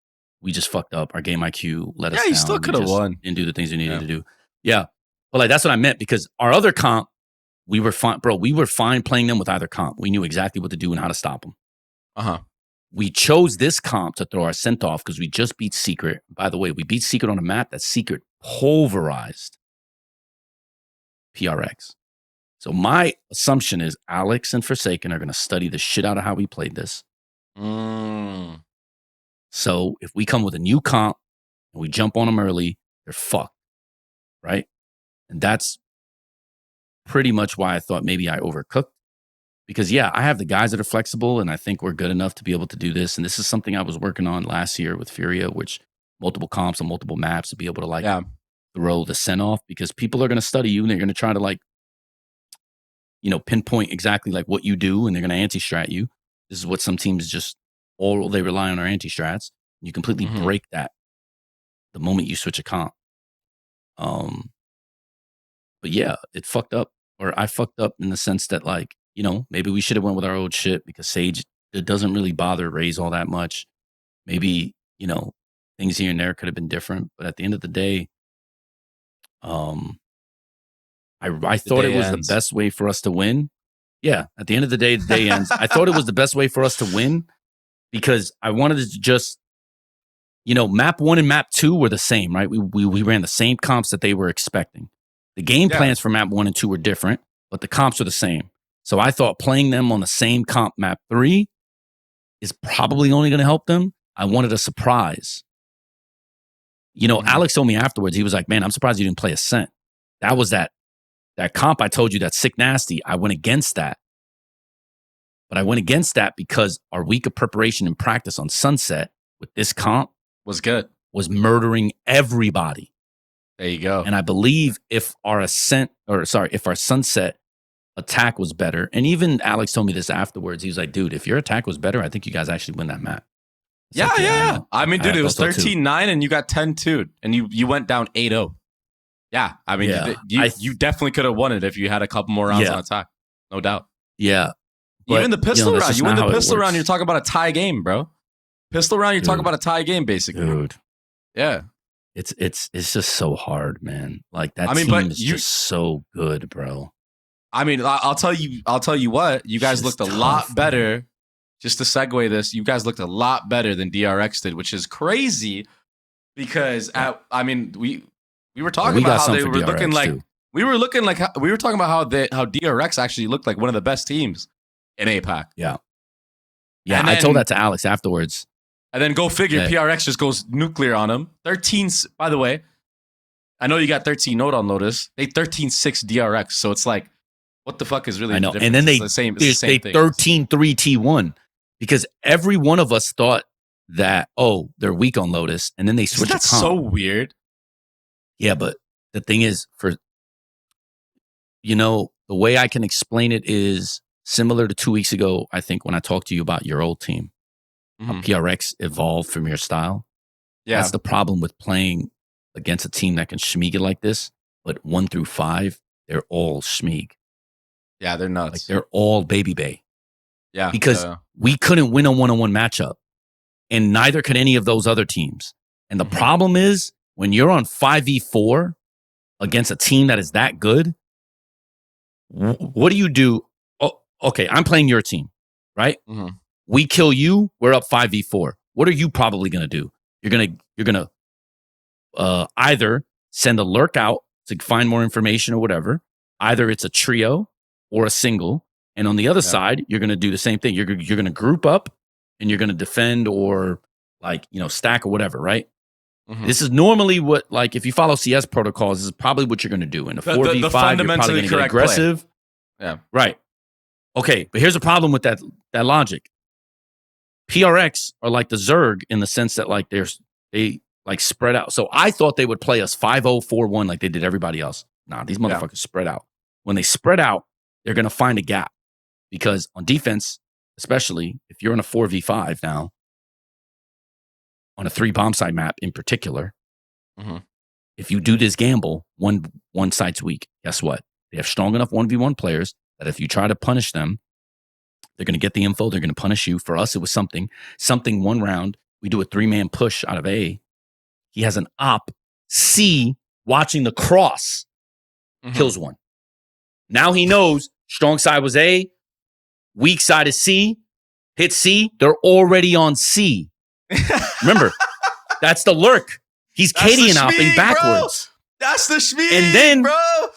fucked up. Our game IQ let us down. Yeah, you still could have won. Didn't do the things we needed to do. Yeah. But like, that's what I meant, because our other comp, we were fine, bro. We were fine playing them with either comp. We knew exactly what to do and how to stop them. We chose this comp to throw our scent off because we just beat Secret. By the way, we beat Secret on a map that Secret pulverized PRX. So my assumption is Alex and Forsaken are going to study the shit out of how we played this. So if we come with a new comp and we jump on them early, they're fucked, right? And that's pretty much why I thought maybe I overcooked. Because, I have the guys that are flexible, and I think we're good enough to be able to do this. And this is something I was working on last year with FURIA, which multiple comps on multiple maps to be able to throw the scent off, because people are going to study you and they're going to try to pinpoint exactly like what you do, and they're going to anti-strat you. This is what some teams just they rely on our anti-strats. You completely break that the moment you switch a comp. But it fucked up. or I fucked up in the sense that, like, you know, maybe we should have went with our old shit because Sage, it doesn't really bother Raze all that much. Maybe, you know, things here and there could have been different. But at the end of the day, I thought it was the best way for us to win. Yeah, at the end of the day ends. I thought it was the best way for us to win because I wanted to just, you know, map 1 and map 2 were the same, right? We ran the same comps that they were expecting. The game plans for map 1 and 2 were different, but the comps are the same. So I thought playing them on the same comp map 3 is probably only going to help them. I wanted a surprise. You know, Alex told me afterwards, he was like, man, I'm surprised you didn't play Ascent. That was that comp I told you, that sick nasty. I went against that. But I went against that because our week of preparation and practice on Sunset with this comp was good. Was murdering everybody. There you go. And I believe if our Sunset attack was better, and even Alex told me this afterwards, he was like, dude, if your attack was better, I think you guys actually win that map. Yeah. I mean, dude, it was 13-9 and you got 10-2 and you went down 8-0. Yeah. I mean, you definitely could have won it if you had a couple more rounds on attack. No doubt. Yeah. Even the pistol round, you win the pistol round, you're talking about a tie game, bro. Pistol round, you're talking about a tie game, basically. Dude. Yeah. It's just so hard, man. Like that team is just so good, bro. I mean, I'll tell you what, you guys looked a lot better. Man. Just to segue this, you guys looked a lot better than DRX did, which is crazy because we were talking about how they were looking like too. We were talking about how DRX actually looked like one of the best teams in APAC. Yeah. Yeah, I told that to Alex afterwards. And then go figure, PRX just goes nuclear on him. 13, by the way, I know you got 13 note on Lotus. They 13-6 DRX. So it's like, what the fuck is really the difference? And then they 13-3 T1 because every one of us thought that, they're weak on Lotus. And then they switch. That's so weird. Yeah, but the thing is, the way I can explain it is similar to 2 weeks ago, I think, when I talked to you about your old team. How PRX evolved from your style. Yeah. That's the problem with playing against a team that can schmeeg it like this. But 1 through 5, they're all schmeeg. Yeah, they're nuts. Like they're all Babybay. Yeah. Because we couldn't win a one-on-one matchup. And neither could any of those other teams. And the problem is, when you're on 5v4 against a team that is that good, what do you do? Oh, okay, I'm playing your team, right? Mm-hmm. We kill you, we're up 5v4. What are you probably going to do? You're going to either send a lurk out to find more information or whatever. Either it's a trio or a single. And on the other side, you're going to do the same thing. You're going to group up and you're going to defend or stack or whatever, right? Mm-hmm. This is normally what, like, if you follow CS protocols, this is probably what you're going to do. In a 4v5, you're probably going to get aggressive. Play. Yeah. Right. Okay, but here's a problem with that logic. PRX are like the Zerg in the sense that like they like spread out. So I thought they would play us 5-0, 4-1 like they did everybody else. Nah, these motherfuckers spread out. When they spread out, they're going to find a gap. Because on defense, especially if you're in a 4v5 now, on a 3 bomb site map in particular, if you do this gamble, one side's weak. Guess what? They have strong enough 1v1 players that if you try to punish them, they're going to get the info. They're going to punish you. For us, it was something 1 round. We do a 3-man push out of A. He has an op C watching the cross. Kills one. Now he knows strong side was A. Weak side is C. Hit C. They're already on C. Remember, that's the lurk. He's Cadian opping backwards. Bro. That's the schmeeg, bro.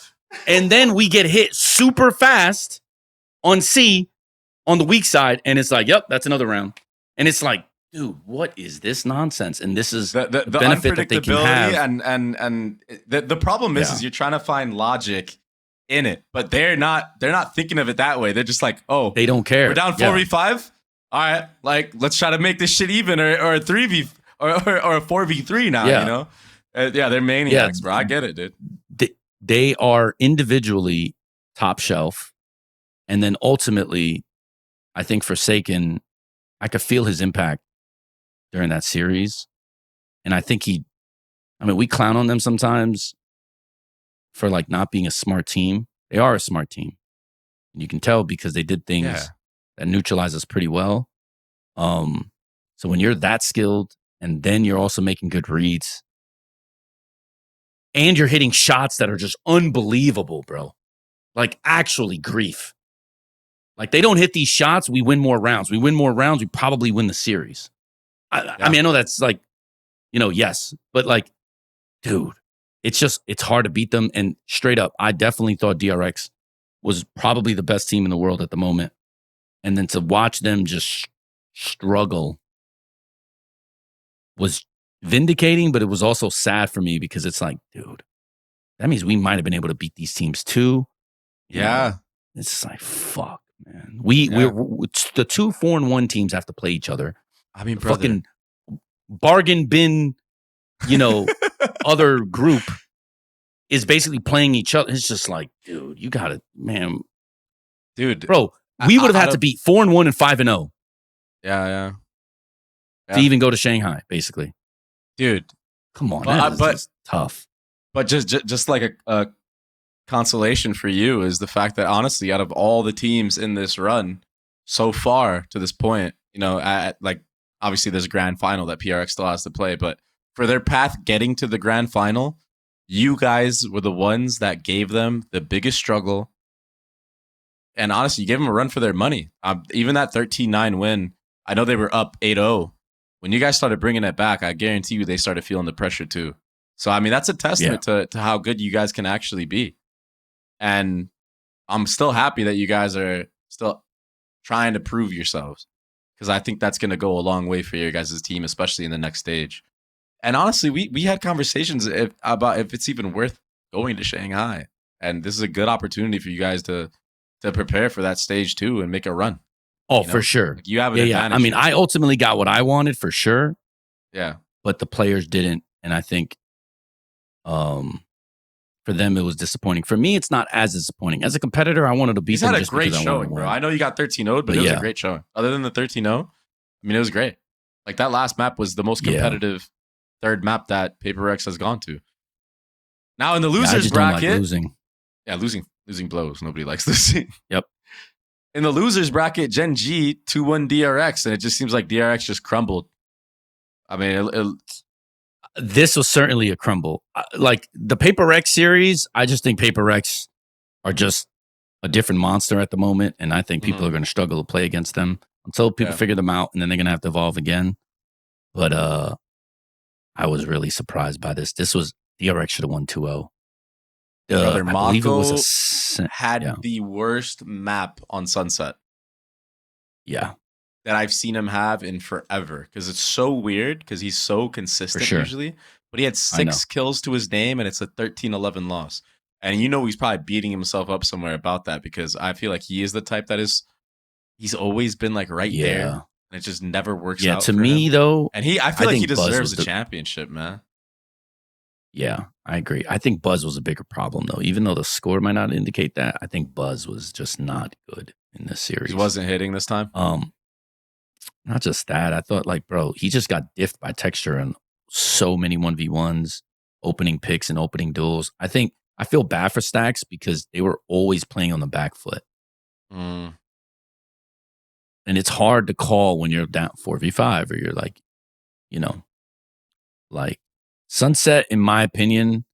And then we get hit super fast on C on the weak side, and it's like, yep, that's another round. And it's like, dude, what is this nonsense? And this is the benefit that they can have. And the problem is you're trying to find logic in it, but they're not thinking of it that way. They're just like, they don't care. We're down 4v5. All right, like let's try to make this shit even, or a 3v or a 4v3 now. You know, they're maniacs, bro. I get it, dude. They are individually top shelf, and then ultimately, I think Forsaken, I could feel his impact during that series. And I think we clown on them sometimes for like not being a smart team. They are a smart team. And you can tell because they did things that neutralize us pretty well. So when you're that skilled and then you're also making good reads and you're hitting shots that are just unbelievable, bro. Like actually grief. Like they don't hit these shots, we win more rounds. We win more rounds, we probably win the series. I mean, I know that's like, yes, but like, dude, it's hard to beat them. And straight up, I definitely thought DRX was probably the best team in the world at the moment. And then to watch them just struggle was vindicating, but it was also sad for me because it's like, dude, that means we might have been able to beat these teams too. Yeah. It's just like, fuck, man. We're the 2 4-1 teams have to play each other. I mean, fucking bargain bin, other group is basically playing each other. It's just like, dude, you got to, man. Dude. Bro, we would have had to beat 4-1 and 5-0. Yeah. To even go to Shanghai, basically. Dude. Come on, that's tough. But just like a consolation for you is the fact that honestly, out of all the teams in this run so far to this point, obviously there's a grand final that PRX still has to play, but for their path getting to the grand final, you guys were the ones that gave them the biggest struggle. And honestly, you gave them a run for their money. Even that 13-9 win, I know they were up 8-0. When you guys started bringing it back, I guarantee you they started feeling the pressure too. So, I mean, that's a testament to how good you guys can actually be. And I'm still happy that you guys are still trying to prove yourselves, because I think that's going to go a long way for your guys' team, especially in the next stage. And honestly, we had conversations about if it's even worth going to Shanghai. And this is a good opportunity for you guys to prepare for that stage too and make a run. Oh, for sure. Like you have an advantage. I mean, I ultimately got what I wanted for sure. Yeah. But the players didn't. And I think for them, it was disappointing. For me, it's not as disappointing. As a competitor, I wanted to beat them. He's had a great showing, bro. I know you got 13-0'd, but it was a great showing. Other than the 13-0, I mean, it was great. Like that last map was the most competitive third map that Paper X has gone to. Now in the losers bracket, don't like losing. Yeah, losing blows. Nobody likes losing. Yep. In the losers bracket, Gen.G 2-1 DRX, and it just seems like DRX just crumbled. I mean, this was certainly a crumble. Like the Paper X series, I just think Paper X are just a different monster at the moment, and I think people are going to struggle to play against them until people figure them out, and then they're going to have to evolve again. But I was really surprised by this. This was DRX should have won 2-0. Brother, I believe it was had the worst map on Sunset. Yeah. That I've seen him have in forever, because it's so weird because he's so consistent usually. But he had 6 kills to his name, and it's a 13-11 loss. And he's probably beating himself up somewhere about that, because I feel like he is the type that he's always been like right there, and it just never works out. Yeah, to me though, and I feel like he deserves a championship, man. Yeah, I agree. I think Buzz was a bigger problem though, even though the score might not indicate that. I think Buzz was just not good in this series. He wasn't hitting this time. Not just that. I thought like, bro, he just got diffed by Texture and so many 1v1s, opening picks and opening duels. I feel bad for Stacks because they were always playing on the back foot. And it's hard to call when you're down 4v5 or you're like, like Sunset, in my opinion,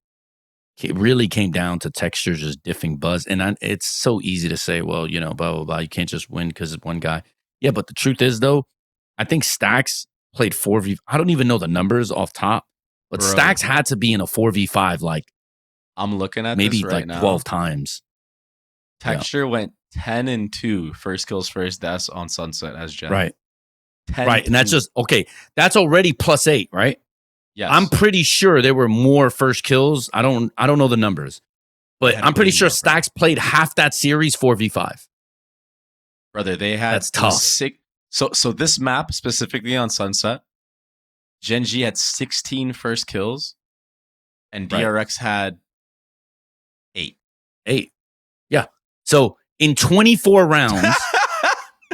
it really came down to Texture just diffing Buzz. And it's so easy to say, well, blah, blah, blah. You can't just win because it's one guy. Yeah, but the truth is, though, I think Stacks played 4v. I don't even know the numbers off top, but Stacks had to be in a 4v5 like I'm looking at maybe this right like now. 12 times. Texture went 10-2 first kills, first deaths on Sunset as Gen. Right. Right. And that's just okay. That's already +8, right? Yes. I'm pretty sure there were more first kills. I don't know the numbers, but I'm pretty sure Stacks played half that series 4v5. Brother, they had that's tough. So this map specifically on Sunset, Gen.G had 16 first kills, and DRX had 8. 8. Yeah. So in 24 rounds,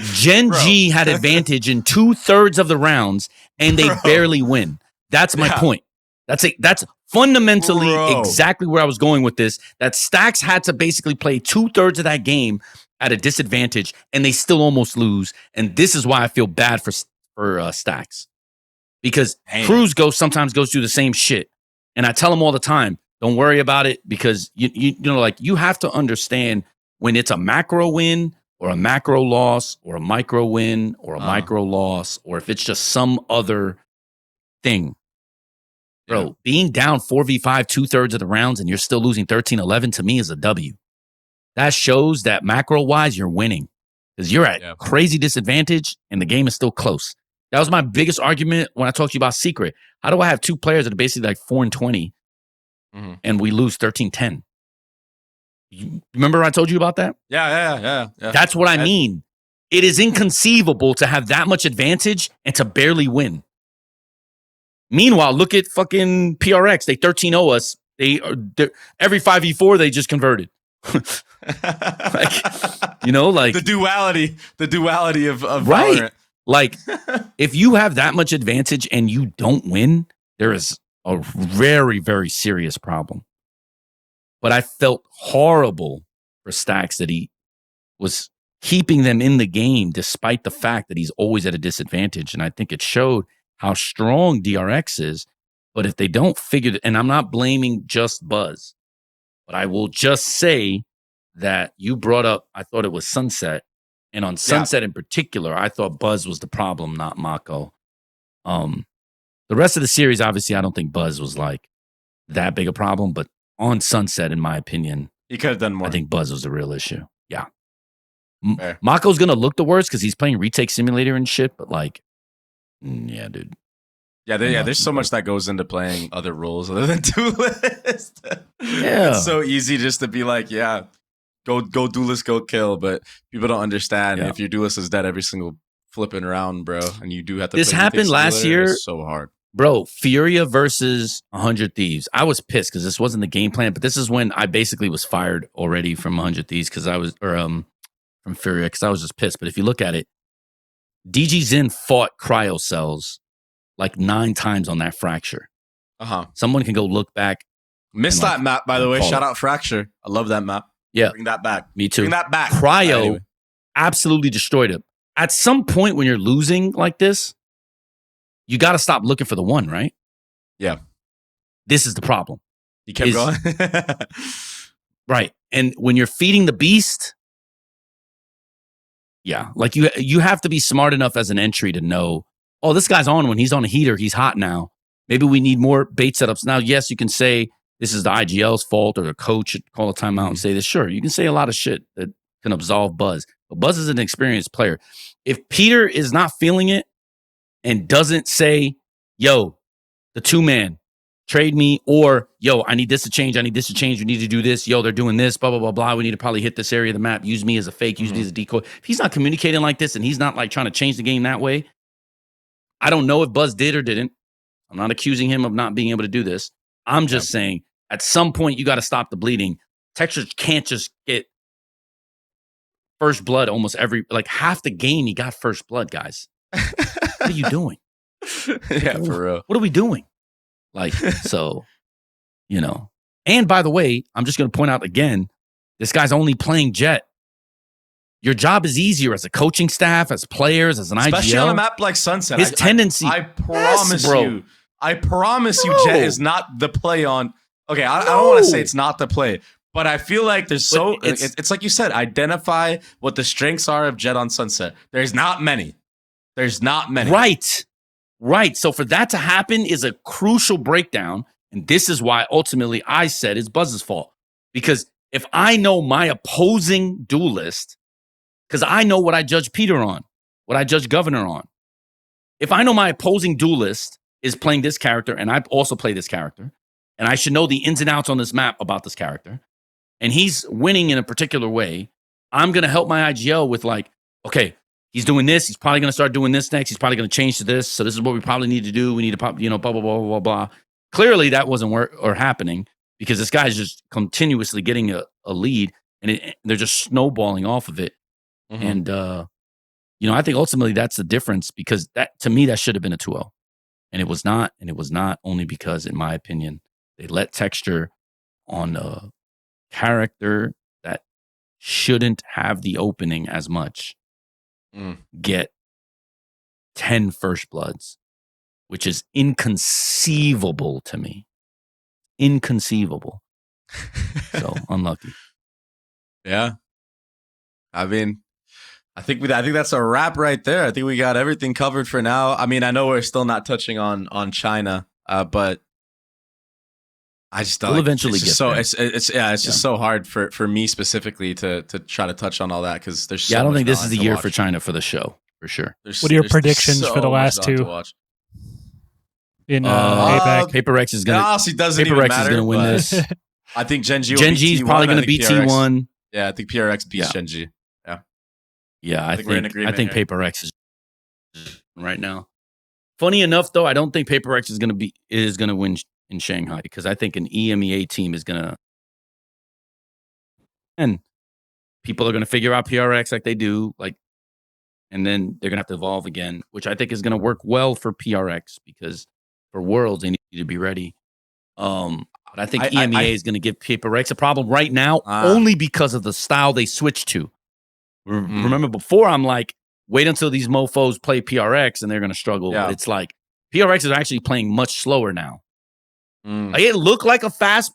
Gen.G had advantage in 2/3 of the rounds, and they barely win. That's my point. That's Fundamentally, exactly where I was going with this, that Stacks had to basically play 2/3 of that game at a disadvantage, and they still almost lose. And this is why I feel bad for Stacks. Because Cruz sometimes goes through the same shit. And I tell him all the time, don't worry about it, because you have to understand when it's a macro win or a macro loss or a micro win or a micro loss, or if it's just some other thing. Bro, being down 4v5 2/3 of the rounds and you're still losing 13-11 to me is a W. That shows that macro-wise you're winning, because you're at crazy disadvantage and the game is still close. That was my biggest argument when I talked to you about Secret. How do I have two players that are basically like 4-20 and we lose 13-10? You remember I told you about that? Yeah. That's what I mean. It is inconceivable to have that much advantage and to barely win. Meanwhile, look at fucking PRX. They 13-0 us. Every 5v4 they just converted. The duality of right. Valorant. Like, if you have that much advantage and you don't win, there is a very, very serious problem. But I felt horrible for Stacks that he was keeping them in the game despite the fact that he's always at a disadvantage. And I think it showed how strong DRX is. But if they don't figure it, and I'm not blaming just Buzz, but I will just say that you brought up, I thought it was Sunset. And on Sunset in particular, I thought Buzz was the problem, not Mako. The rest of the series, obviously, I don't think Buzz was like that big a problem. But on Sunset, in my opinion, he could have done more. I think Buzz was the real issue. Yeah. Mako's going to look the worst because he's playing Retake Simulator and shit. But like, yeah, dude. Yeah, there's so much that goes into playing other roles other than duelist. Yeah. It's so easy just to be like, go duelist, go kill. But people don't understand if your duelist is dead every single flipping round, bro, and you do have to. This happened last year. It's so hard, bro. FURIA versus 100 Thieves. I was pissed because this wasn't the game plan, but this is when I basically was fired already from 100 Thieves from FURIA because I was just pissed. But if you look at it, DG Zin fought cryo cells like 9 times on that fracture. Someone can go look back. Missed that map, by the way. Shout out Fracture. I love that map. Yeah. Bring that back. Me too. Bring that back. Cryo absolutely destroyed him. At some point when you're losing like this, you got to stop looking for the one, right? Yeah. This is the problem. You kept going. Right. And when you're feeding the beast, like you have to be smart enough as an entry to know, oh, this guy's on when he's on a heater. He's hot now. Maybe we need more bait setups. Now, yes, you can say this is the IGL's fault or the coach should call a timeout and say this. Sure, you can say a lot of shit that can absolve Buzz. But Buzz is an experienced player. If Peter is not feeling it and doesn't say, yo, the 2-man, trade me, or, yo, I need this to change. We need to do this. Yo, they're doing this, blah, blah, blah, blah. We need to probably hit this area of the map. Use me as a fake. Use me as a decoy. If he's not communicating like this and he's not like trying to change the game that way, I don't know if Buzz did or didn't. I'm not accusing him of not being able to do this. I'm just saying at some point you got to stop the bleeding. Texas can't just get first blood almost half the game he got first blood, guys. What are you doing? For real. What are we doing? And by the way, I'm just going to point out again, this guy's only playing Jet. Your job is easier as a coaching staff, as players, as an IGL. Especially on a map like Sunset. His tendency. I promise you, Jet is not the play on. Okay, I don't want to say it's not the play, but I feel like it's like you said, identify what the strengths are of Jet on Sunset. There's not many. Right. So for that to happen is a crucial breakdown. And this is why ultimately I said it's Buzz's fault. Because if I know my opposing duelist, because I know what I judge Peter on, what I judge Governor on. If I know my opposing duelist is playing this character and I also play this character, and I should know the ins and outs on this map about this character, and he's winning in a particular way, I'm going to help my IGL with okay, he's doing this. He's probably going to start doing this next. He's probably going to change to this. So this is what we probably need to do. We need to blah, blah, blah, blah, blah, blah. Clearly that wasn't happening because this guy's just continuously getting a lead and they're just snowballing off of it. And, I think ultimately that's the difference because to me, that should have been a 2-0 and it was not. And it was not only because, in my opinion, They let Texture on a character that shouldn't have the opening as much get 10 First Bloods, which is inconceivable to me. Inconceivable. So unlucky. Yeah. I mean, I think that's a wrap right there. I think we got everything covered for now. I mean, I know we're still not touching on China, but I just don't. We'll eventually get there. It's just so hard for me specifically to try to touch on all that because there's so I don't much think this is the year watch. for China for the show for sure. What are your predictions for the last two? In APAC, Paper X is gonna. Honestly, doesn't Paper even X matter, is gonna win this. I think Gen.G. Gen.G is probably gonna beat T1. Yeah, I think PRX beats Gen.G. Yeah, I think we're in agreement here. Paper X is right now. Funny enough, though, I don't think Paper X is gonna win in Shanghai because I think an EMEA team is gonna, and people are gonna figure out PRX like they do, and then they're gonna have to evolve again, which I think is gonna work well for PRX because for Worlds they need to be ready. But I think EMEA is gonna give Paper X a problem right now only because of the style they switched to. Remember before I'm like, wait until these mofos play PRX and they're going to struggle. Yeah. But it's like PRX is actually playing much slower now. Like, it looked like a fast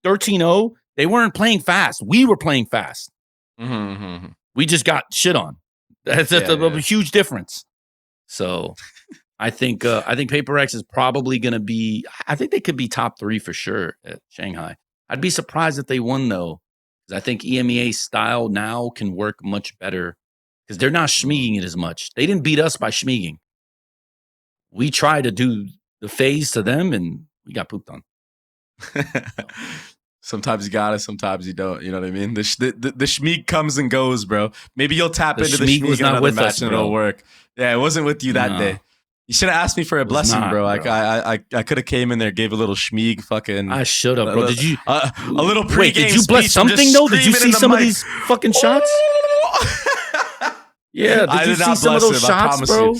13-0. They weren't playing fast. We were playing fast. We just got shit on. That's a huge difference. So I think Paper X is probably going to be, I think they could be top 3 for sure at Shanghai. I'd be surprised if they won though. I think EMEA style now can work much better because they're not schmeeging it as much. They didn't beat us by schmeeging. We tried to do the phase to them and we got pooped on. Sometimes you got it, sometimes you don't. You know what I mean? The schmeeg comes and goes, bro. Maybe you'll tap into the schmeeg in another match and it'll work. Yeah, it wasn't with you that day. You should have asked me for a blessing, bro. Like I could have came in there, gave a little schmeeg, fucking. I should have, bro. Did you a little pregame? Wait, did you bless something though? Did you see some of these fucking shots? Yeah, did you see some of those shots, bro?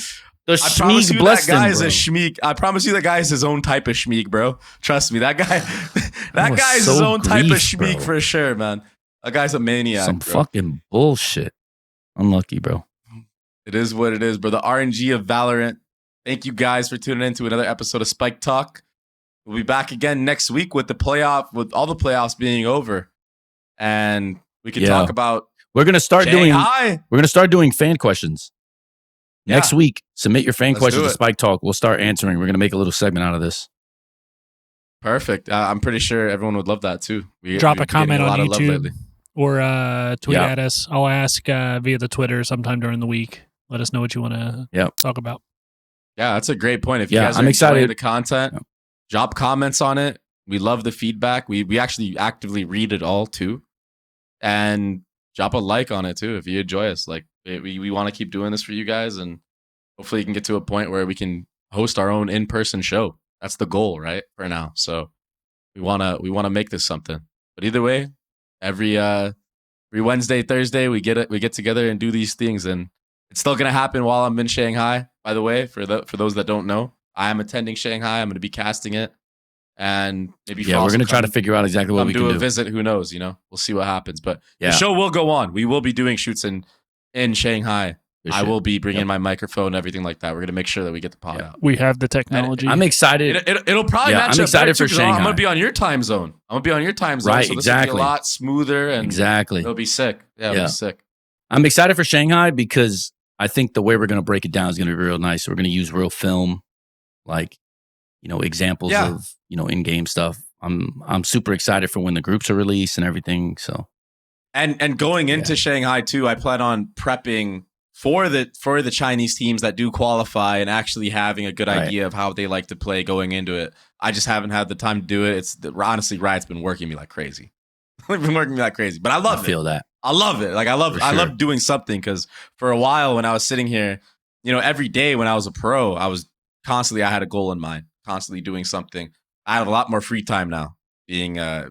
The schmeeg blessed him, bro. Is a schmeeg. I promise you, that guy is his own type of schmeeg, bro. Trust me, that guy is his own type of schmeeg for sure, man. That guy's a maniac. Some fucking bullshit. Unlucky, bro. It is what it is, bro. The RNG of Valorant. Thank you guys for tuning in to another episode of Spike Talk. We'll be back again next week with all the playoffs being over, and we can talk about. We're gonna start doing fan questions next week. Submit your fan questions to Spike Talk. We'll start answering. We're gonna make a little segment out of this. Perfect. I'm pretty sure everyone would love that too. Drop a comment on YouTube or tweet at us. I'll ask via the Twitter sometime during the week. Let us know what you want to talk about. Yeah, that's a great point. If you guys are enjoying the content, drop comments on it. We love the feedback. We actually actively read it all too. And drop a like on it too if you enjoy us. Like we want to keep doing this for you guys, and hopefully you can get to a point where we can host our own in-person show. That's the goal, right? For now. So we wanna make this something. But either way, every Wednesday, Thursday, we get together and do these things, and it's still gonna happen while I'm in Shanghai. By the way, for those that don't know, I am attending Shanghai. I'm going to be casting it, and maybe we're going to try to figure out exactly what we can do. A visit. Who knows? We'll see what happens. But the show will go on. We will be doing shoots in Shanghai. I will be bringing my microphone and everything like that. We're going to make sure that we get the pod out. We have the technology. I'm excited. It'll probably match up. I'm excited for Shanghai. I'm going to be on your time zone. Right, so exactly. This will be a lot smoother and it'll be sick. It'll be sick. I'm excited for Shanghai because I think the way we're going to break it down is going to be real nice. We're going to use real film, examples of, in-game stuff. I'm super excited for when the groups are released and everything. So, and going into Shanghai too, I plan on prepping for the Chinese teams that do qualify and actually having a good idea of how they like to play going into it. I just haven't had the time to do it. Honestly, Riot's been working me like crazy. But I love it. I feel that. I love it. I love doing something, because for a while when I was sitting here, every day when I was a pro, I had a goal in mind, constantly doing something. I have a lot more free time now, being a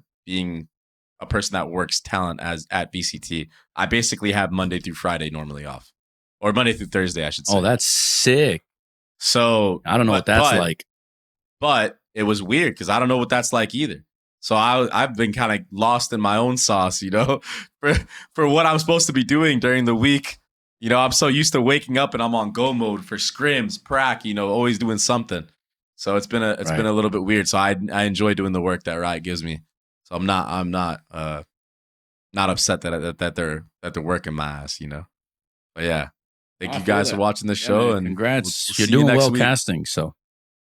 person that works talent at VCT. I basically have Monday through Friday normally off, or Monday through Thursday, I should say. Oh, that's sick. So I don't know what that's like. But it was weird because I don't know what that's like either. So I've been kind of lost in my own sauce, you know, for what I'm supposed to be doing during the week. You know, I'm so used to waking up and I'm on go mode for scrims, prac, you know, always doing something. So it's been a little bit weird. So I enjoy doing the work that Riot gives me. So I'm not upset that they're working my ass, you know. But yeah, thank you guys for watching the show, man, and congrats. we'll You're doing well week. casting. So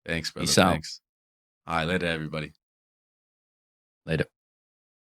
thanks, brother. peace out. Thanks. All right, later, everybody. Later.